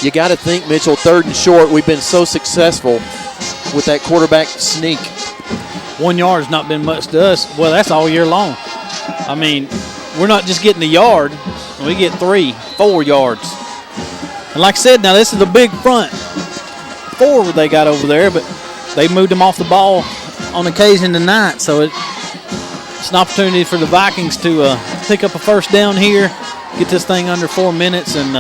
You got to think, Mitchell, 3rd and short. We've been so successful with that quarterback sneak. 1 yard's not been much to us. Well, that's all year long. I mean, we're not just getting a yard. We get 3, 4 yards. And like I said, now this is a big front 4 they got over there, but they moved them off the ball on occasion tonight. So it's an opportunity for the Vikings to pick up a first down here, get this thing under 4 minutes, and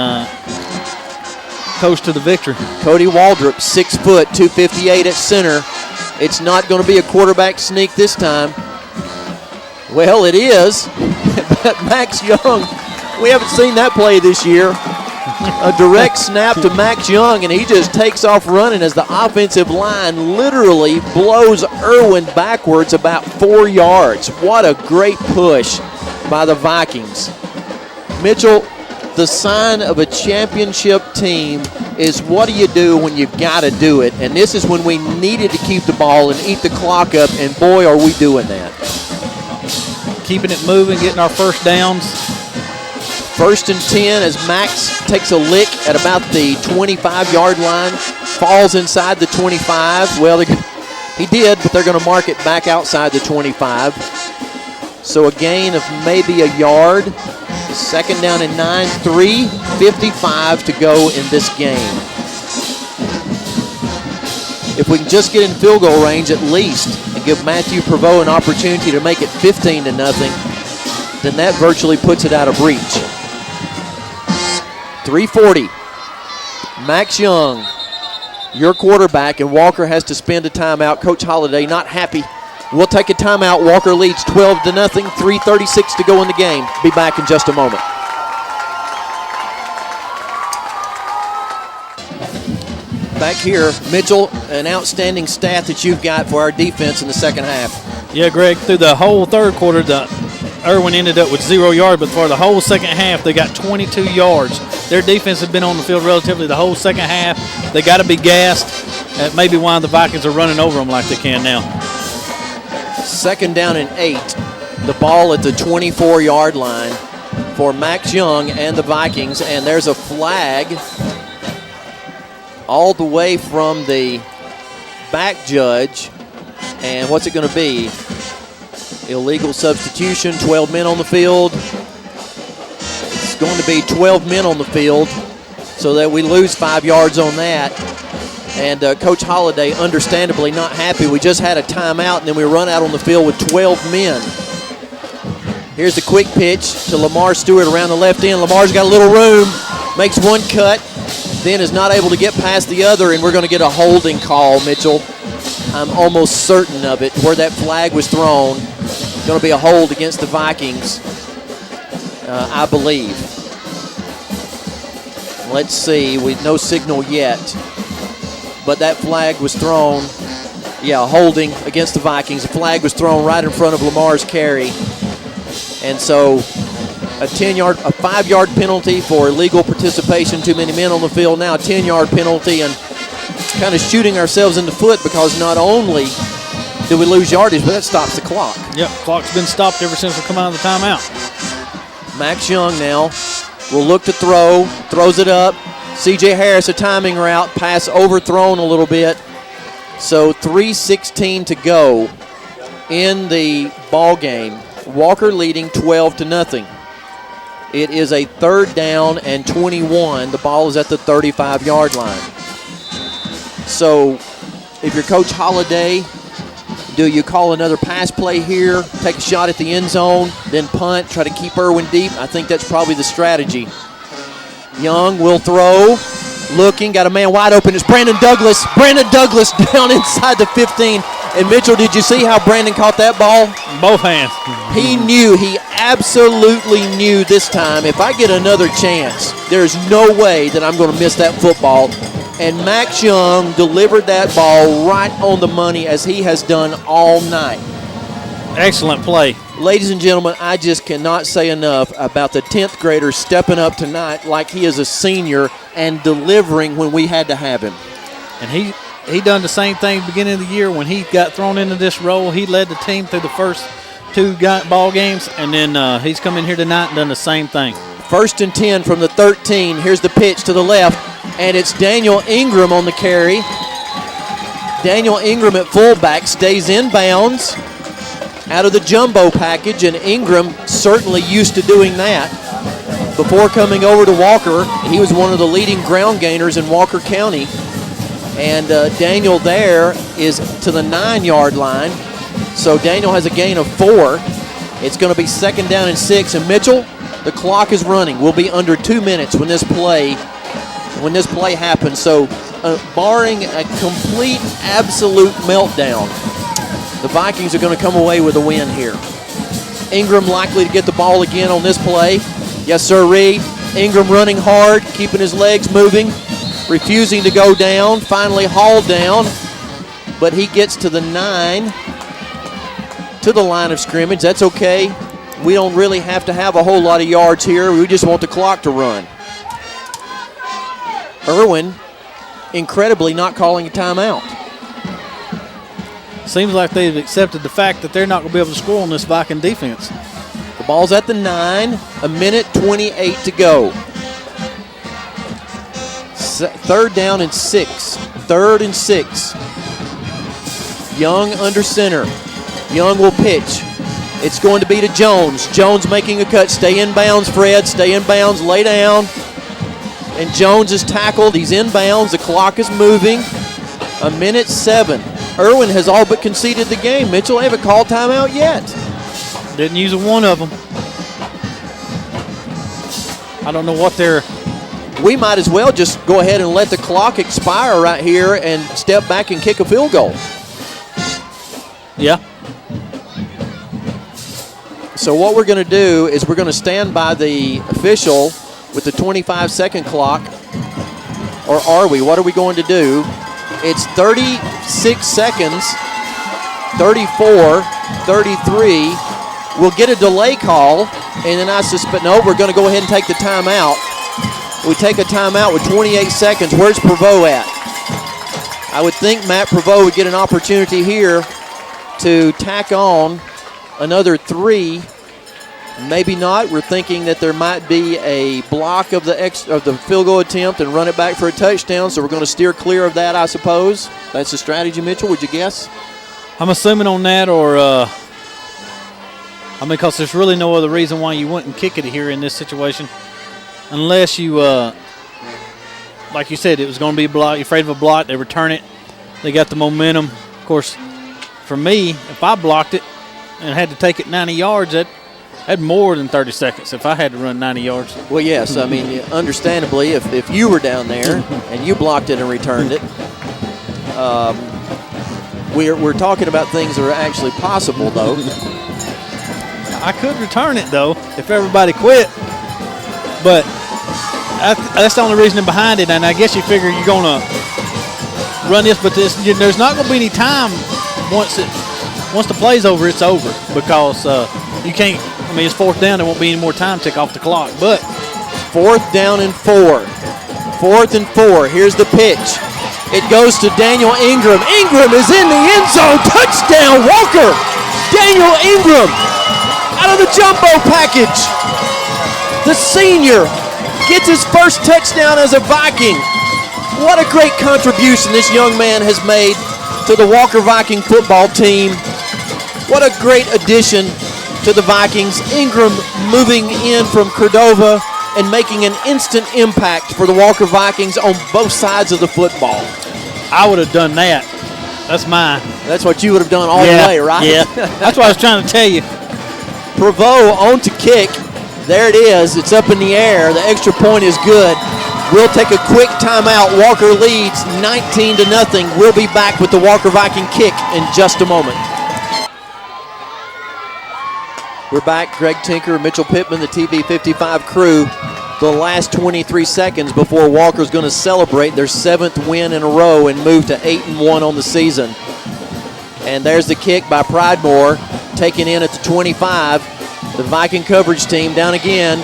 coast to the victory. Cody Waldrop, 6 foot, 258 at center. It's not going to be a quarterback sneak this time. Well, it is. But Max Young, we haven't seen that play this year. A direct snap to Max Young, and he just takes off running as the offensive line literally blows Erwin backwards about 4 yards. What a great push by the Vikings. Mitchell, the sign of a championship team is what do you do when you've got to do it? And this is when we needed to keep the ball and eat the clock up, and boy, are we doing that. Keeping it moving, getting our first downs. 1st and 10 as Max takes a lick at about the 25-yard line, falls inside the 25. Well, he did, but they're going to mark it back outside the 25. So a gain of maybe a yard. 2nd down and 9, 3:55 to go in this game. If we can just get in field goal range at least and give Matthew Prevost an opportunity to make it 15-0, then that virtually puts it out of reach. 3:40. Max Young, your quarterback, and Walker has to spend a timeout. Coach Holliday not happy. We'll take a timeout. Walker leads 12-0, 3:36 to go in the game. Be back in just a moment. Back here, Mitchell, an outstanding stat that you've got for our defense in the second half. Yeah, Greg, through the whole third quarter, Erwin ended up with 0 yards, but for the whole second half, they got 22 yards. Their defense has been on the field relatively the whole second half. They got to be gassed. That may be why the Vikings are running over them like they can now. 2nd down and 8. The ball at the 24-yard line for Max Young and the Vikings, and there's a flag all the way from the back judge. And what's it going to be? Illegal substitution, 12 men on the field. It's going to be 12 men on the field, so that we lose 5 yards on that. And Coach Holliday, understandably not happy. We just had a timeout, and then we run out on the field with 12 men. Here's the quick pitch to Lamar Stewart around the left end. Lamar's got a little room, makes one cut, then is not able to get past the other, and we're going to get a holding call, Mitchell. I'm almost certain of it, where that flag was thrown. Going to be a hold against the Vikings, I believe. Let's see, no signal yet. But that flag was thrown, holding against the Vikings. The flag was thrown right in front of Lamar's carry. And so a 5-yard penalty for illegal participation, too many men on the field. Now a 10-yard penalty, and kind of shooting ourselves in the foot because not only do we lose yardage, but that stops the clock. Yep, clock's been stopped ever since we come out of the timeout. Max Young now will look to throw, throws it up. C.J. Harris, a timing route, pass overthrown a little bit. So 3:16 to go in the ball game. Walker leading 12-0. It is a 3rd down and 21. The ball is at the 35-yard line. So if you're Coach Holliday, do you call another pass play here, take a shot at the end zone, then punt, try to keep Erwin deep? I think that's probably the strategy. Young will throw, looking, got a man wide open. It's Brandon Douglas. Brandon Douglas down inside the 15. And Mitchell, did you see how Brandon caught that ball? Both hands. He absolutely knew this time, if I get another chance, there's no way that I'm going to miss that football. And Max Young delivered that ball right on the money, as he has done all night. Excellent play. Ladies and gentlemen, I just cannot say enough about the 10th grader stepping up tonight like he is a senior and delivering when we had to have him. And he done the same thing at the beginning of the year when he got thrown into this role. He led the team through the first 2 ball games, and then he's come in here tonight and done the same thing. 1st and 10 from the 13. Here's the pitch to the left, and it's Daniel Ingram on the carry. Daniel Ingram at fullback stays in bounds out of the jumbo package, and Ingram certainly used to doing that. Before coming over to Walker, he was one of the leading ground gainers in Walker County. And Daniel there is to the 9-yard line. So Daniel has a gain of 4. It's going to be 2nd down and 6. And Mitchell, the clock is running. We'll be under 2 minutes when this play when this play happens. So barring a complete, absolute meltdown, the Vikings are going to come away with a win here. Ingram likely to get the ball again on this play. Yes, sirree. Ingram running hard, keeping his legs moving, refusing to go down, finally hauled down, but he gets to the 9, to the line of scrimmage. That's okay. We don't really have to have a whole lot of yards here. We just want the clock to run. Erwin, incredibly, not calling a timeout. Seems like they've accepted the fact that they're not going to be able to score on this Viking defense. The ball's at the 9, a minute 28 to go. Third down and 6. 3rd and 6. Young under center. Young will pitch. It's going to be to Jones. Jones making a cut. Stay in bounds, Fred. Stay in bounds. Lay down. And Jones is tackled. He's in bounds. The clock is moving. A minute 7. Erwin has all but conceded the game. Mitchell, they haven't called timeout yet. Didn't use one of them. I don't know what they're... We might as well just go ahead and let the clock expire right here and step back and kick a field goal. Yeah. So what we're going to do is we're going to stand by the official with the 25-second clock. Or are we? What are we going to do? It's 36 seconds, 34, 33. We'll get a delay call, and then I suspect, no, we're going to go ahead and take the timeout. We take a timeout with 28 seconds. Where's Prevost at? I would think Matt Prevost would get an opportunity here to tack on another 3. Maybe not. We're thinking that there might be a block of the field goal attempt and run it back for a touchdown, so we're going to steer clear of that, I suppose. That's the strategy, Mitchell, would you guess? I'm assuming on that, or because there's really no other reason why you wouldn't kick it here in this situation, unless you, like you said, it was going to be a block. You're afraid of a block. They return it. They got the momentum. Of course, for me, if I blocked it and had to take it 90 yards, that had more than 30 seconds if I had to run 90 yards. Well, yes. I mean, understandably, if you were down there and you blocked it and returned it, we're talking about things that are actually possible, though. I could return it, though, if everybody quit. But that's the only reasoning behind it. And I guess you figure you're going to run this, but there's not going to be any time once the play's over, it's over. Because you can't, I mean, it's 4th down. There won't be any more time tick off the clock. But 4th down and 4. 4th and 4. Here's the pitch. It goes to Daniel Ingram. Ingram is in the end zone. Touchdown, Walker. Daniel Ingram out of the jumbo package. The senior gets his first touchdown as a Viking. What a great contribution this young man has made to the Walker Viking football team. What a great addition to the Vikings. Ingram moving in from Cordova and making an instant impact for the Walker Vikings on both sides of the football. I would have done that. That's mine. That's what you would have done all the way, right? Yeah, that's what I was trying to tell you. Prevost on to kick. There it is. It's up in the air. The extra point is good. We'll take a quick timeout. Walker leads 19-0. We'll be back with the Walker Viking kick in just a moment. We're back. Greg Tinker, Mitchell Pittman, the TV 55 crew. The last 23 seconds before Walker's going to celebrate their 7th win in a row and move to 8-1 on the season. And there's the kick by Pridemore, taken in at the 25. The Viking coverage team down again.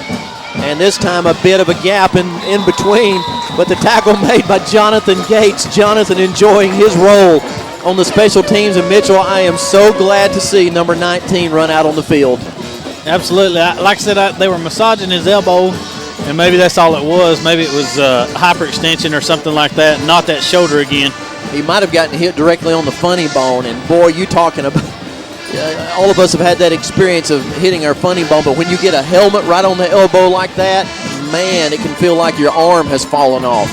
And this time a bit of a gap in between, but the tackle made by Jonathan Gates. Jonathan enjoying his role on the special teams. And Mitchell, I am so glad to see number 19 run out on the field. Absolutely. Like I said, they were massaging his elbow, and maybe that's all it was. Maybe it was hyperextension or something like that, not that shoulder again. He might have gotten hit directly on the funny bone, and boy, you talking about, all of us have had that experience of hitting our funny bone, but when you get a helmet right on the elbow like that, man, it can feel like your arm has fallen off.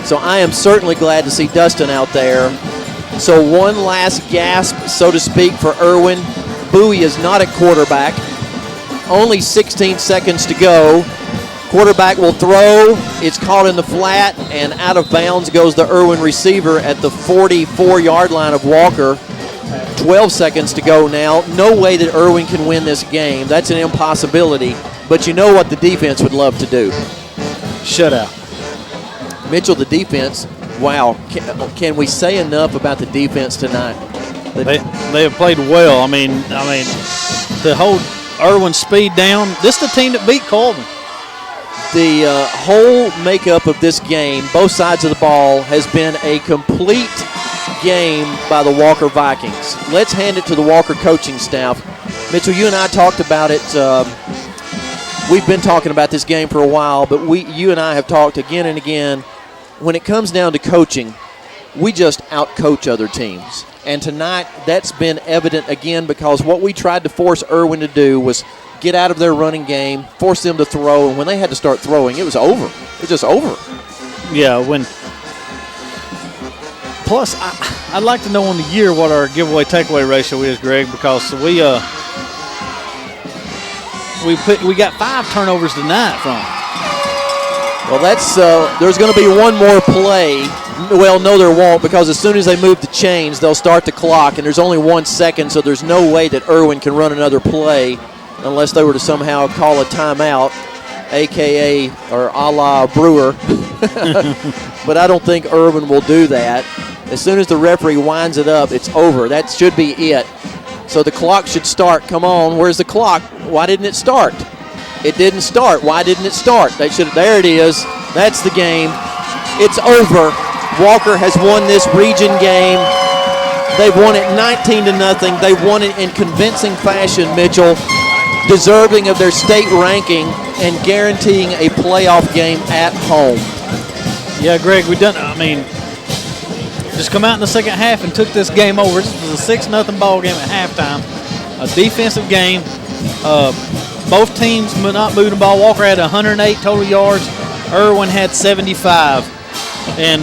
So I am certainly glad to see Dustin out there. So one last gasp, so to speak, for Erwin. Bowie is not at quarterback. Only 16 seconds to go. Quarterback will throw. It's caught in the flat, and out of bounds goes the Erwin receiver at the 44-yard line of Walker. 12 seconds to go now. No way that Erwin can win this game. That's an impossibility. But you know what the defense would love to do. Shutout. Mitchell, the defense, wow. Can we say enough about the defense tonight? They have played well. I mean, to hold Erwin's speed down, this is the team that beat Coleman. The whole makeup of this game, both sides of the ball, has been a complete game by the Walker Vikings. Let's hand it to the Walker coaching staff. Mitchell, you and I talked about it. We've been talking about this game for a while, but you and I have talked again and again. When it comes down to coaching, we just out-coach other teams. And tonight, that's been evident again because what we tried to force Erwin to do was get out of their running game, force them to throw, and when they had to start throwing, it was over. It was just over. Yeah, plus, I'd like to know on the year what our giveaway takeaway ratio is, Greg, because we got 5 turnovers tonight from them. Well, that's there's going to be one more play. Well, no, there won't, because as soon as they move the chains, they'll start the clock, and there's only 1 second, so there's no way that Erwin can run another play unless they were to somehow call a timeout, a.k.a. or a la Brewer. But I don't think Erwin will do that. As soon as the referee winds it up, it's over. That should be it. So the clock should start. Come on, where's the clock? Why didn't it start? It didn't start. Why didn't it start? There it is. That's the game. It's over. Walker has won this region game. They've won it 19-0. They've won it in convincing fashion, Mitchell, deserving of their state ranking and guaranteeing a playoff game at home. Yeah, Greg, just come out in the second half and took this game over. This was a 6-0 ball game at halftime. A defensive game. Both teams not moving the ball. Walker had 108 total yards. Erwin had 75. And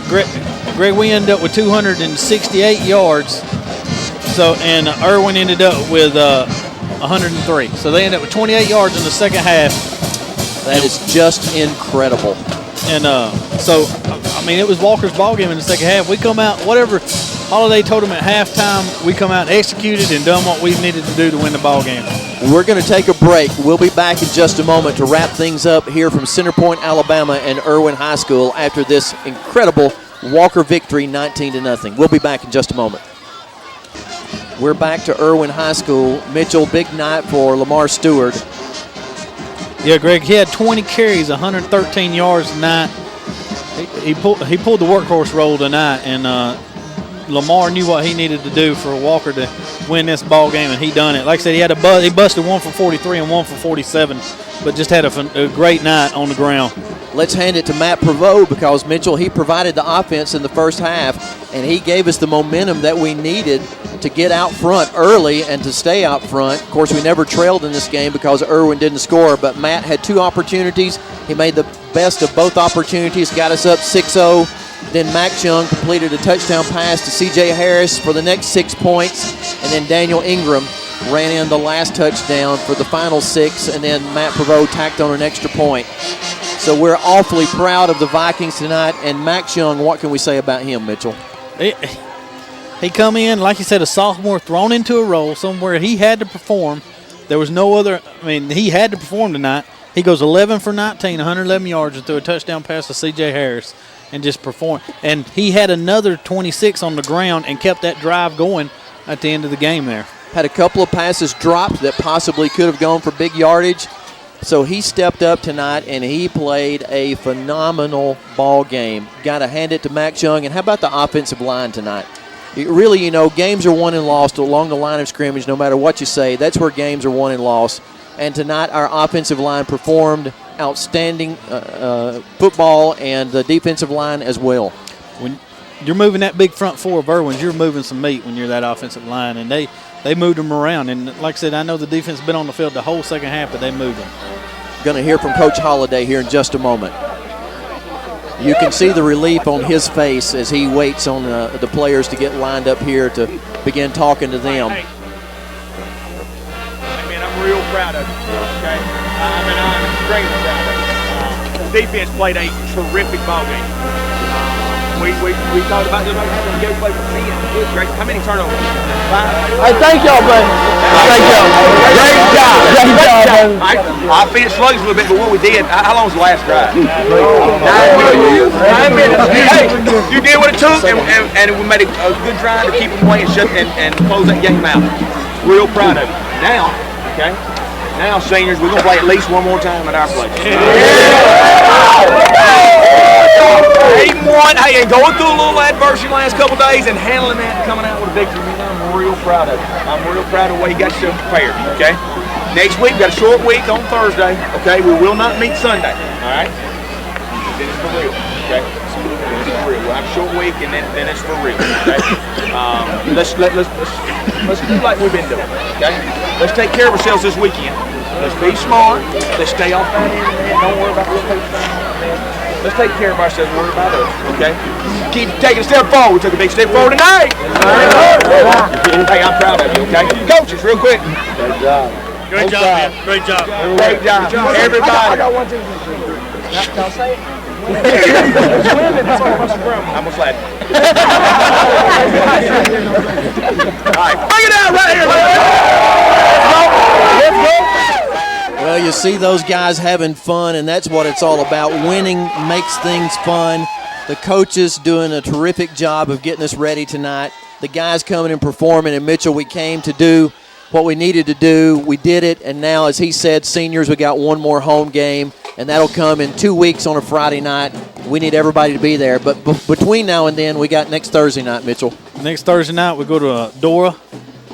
Greg, we ended up with 268 yards. And Erwin ended up with 103. So they ended up with 28 yards in the second half. That is just incredible. And it was Walker's ball game in the second half. We come out, whatever Holiday told him at halftime, we come out and executed and done what we needed to do to win the ball game. We're going to take a break. We'll be back in just a moment to wrap things up here from Center Point, Alabama and Erwin High School after this incredible Walker victory, 19-0. We'll be back in just a moment. We're back to Erwin High School. Mitchell, big night for Lamar Stewart. Yeah, Greg, he had 20 carries, 113 yards tonight. He pulled the workhorse role tonight, and Lamar knew what he needed to do for Walker to win this ball game, and he done it. Like I said, he busted 1 for 43 and 1 for 47, but just had a great night on the ground. Let's hand it to Matt Prevost because, Mitchell, he provided the offense in the first half, and he gave us the momentum that we needed to get out front early and to stay out front. Of course, we never trailed in this game because Erwin didn't score, but Matt had 2 opportunities. He made the best of both opportunities, got us up 6-0. Then Mac Chung completed a touchdown pass to C.J. Harris for the next 6 points, and then Daniel Ingram ran in the last touchdown for the final 6, and then Matt Prevost tacked on an extra point. So we're awfully proud of the Vikings tonight, and Mac Chung, what can we say about him, Mitchell? He come in, like you said, a sophomore, thrown into a role somewhere he had to perform. There was no other – he had to perform tonight. He goes 11 for 19, 111 yards, and threw a touchdown pass to C.J. Harris and just performed. And he had another 26 on the ground and kept that drive going at the end of the game there. Had a couple of passes dropped that possibly could have gone for big yardage. So he stepped up tonight, and he played a phenomenal ball game. Got to hand it to Mac Chung. And how about the offensive line tonight? Really, games are won and lost along the line of scrimmage, no matter what you say. That's where games are won and lost. And tonight our offensive line performed outstanding football, and the defensive line as well. When you're moving that big front four of Erwin's, you're moving some meat when you're that offensive line, and they moved them around. And like I said, I know the defense has been on the field the whole second half, but they moved them. Going to hear from Coach Holliday here in just a moment. You can see the relief on his face as he waits on the players to get lined up here to begin talking to them. Hey, man, I'm real proud of you, okay? extremely proud of you. Defense played a terrific ball game. We talked about this. Go play for 10. Good, great. How many turnovers? 5. Hey, thank y'all, buddy. Thank y'all. Great job. Great job, buddy. Offense slugs a little bit, but what we did, how long was the last drive? 9 minutes. Hey, you did what it took, and we made a good drive to keep them away and close that game out. Real proud of you. Now, okay? Now, seniors, we're going to play at least one more time at our place. 8-1. Hey, and going through a little adversity the last couple days and handling that and coming out with a victory, I'm real proud of you. I'm real proud of the way you got yourself prepared, okay? Next week, we've got a short week on Thursday, okay? We will not meet Sunday, all right? Then it's for real, okay? Then it's for real. We'll have a short week, and then it's for real, okay? Let's do like we've been doing, okay? Let's take care of ourselves this weekend. Let's be smart. Let's stay off that internet. Don't worry about what people think. Let's take care of ourselves. Worry about us, okay? Keep taking a step forward. We took a big step forward tonight. Hey, I'm proud of you, okay? Coaches, real quick. Good job. Great job, man. Great job. Great job. Everybody. I got one thing. Y'all say it? I'm gonna slide. All right, bring it out right here. Let's go. Well, you see those guys having fun, and that's what it's all about. Winning makes things fun. The coaches doing a terrific job of getting us ready tonight. The guys coming and performing. And, Mitchell, we came to do what we needed to do. We did it, and now, as he said, seniors, we got one more home game, and that'll come in 2 weeks on a Friday night. We need everybody to be there. But between now and then, we got next Thursday night, Mitchell. Next Thursday night, we go to Dora,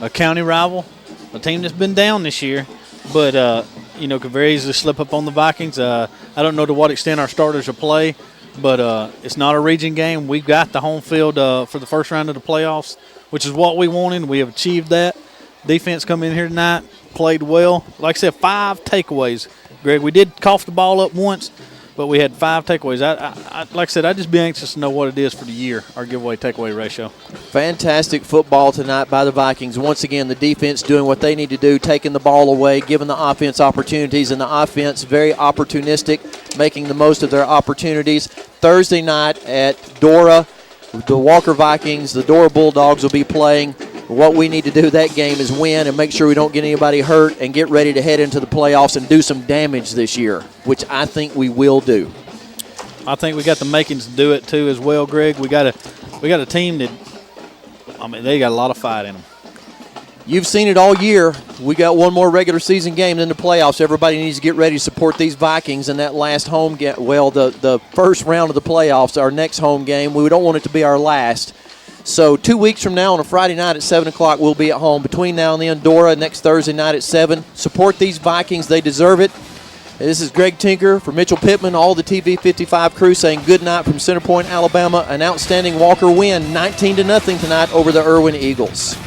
a county rival, a team that's been down this year, but could very easily slip up on the Vikings. I don't know to what extent our starters will play, but it's not a region game. We've got the home field for the first round of the playoffs, which is what we wanted. We have achieved that. Defense come in here tonight, played well. Like I said, 5 takeaways. Greg, we did cough the ball up once, but we had 5 takeaways. Like I said, I'd just be anxious to know what it is for the year, our giveaway takeaway ratio. Fantastic football tonight by the Vikings. Once again, the defense doing what they need to do, taking the ball away, giving the offense opportunities, and the offense very opportunistic, making the most of their opportunities. Thursday night at Dora, the Walker Vikings, the Dora Bulldogs will be playing. What we need to do that game is win and make sure we don't get anybody hurt and get ready to head into the playoffs and do some damage this year, which I think we will do. I think we got the makings to do it too as well, Greg. We got a team that, they got a lot of fight in them. You've seen it all year. We got one more regular season game in the playoffs. Everybody needs to get ready to support these Vikings in that last home game. Well, the first round of the playoffs, our next home game. We don't want it to be our last. So 2 weeks from now on a Friday night at 7 o'clock, we'll be at home. Between now and then, Dora next Thursday night at 7. Support these Vikings. They deserve it. This is Greg Tinker for Mitchell Pittman, all the TV 55 crew saying good night from Center Point, Alabama. An outstanding Walker win, 19-0 tonight over the Erwin Eagles.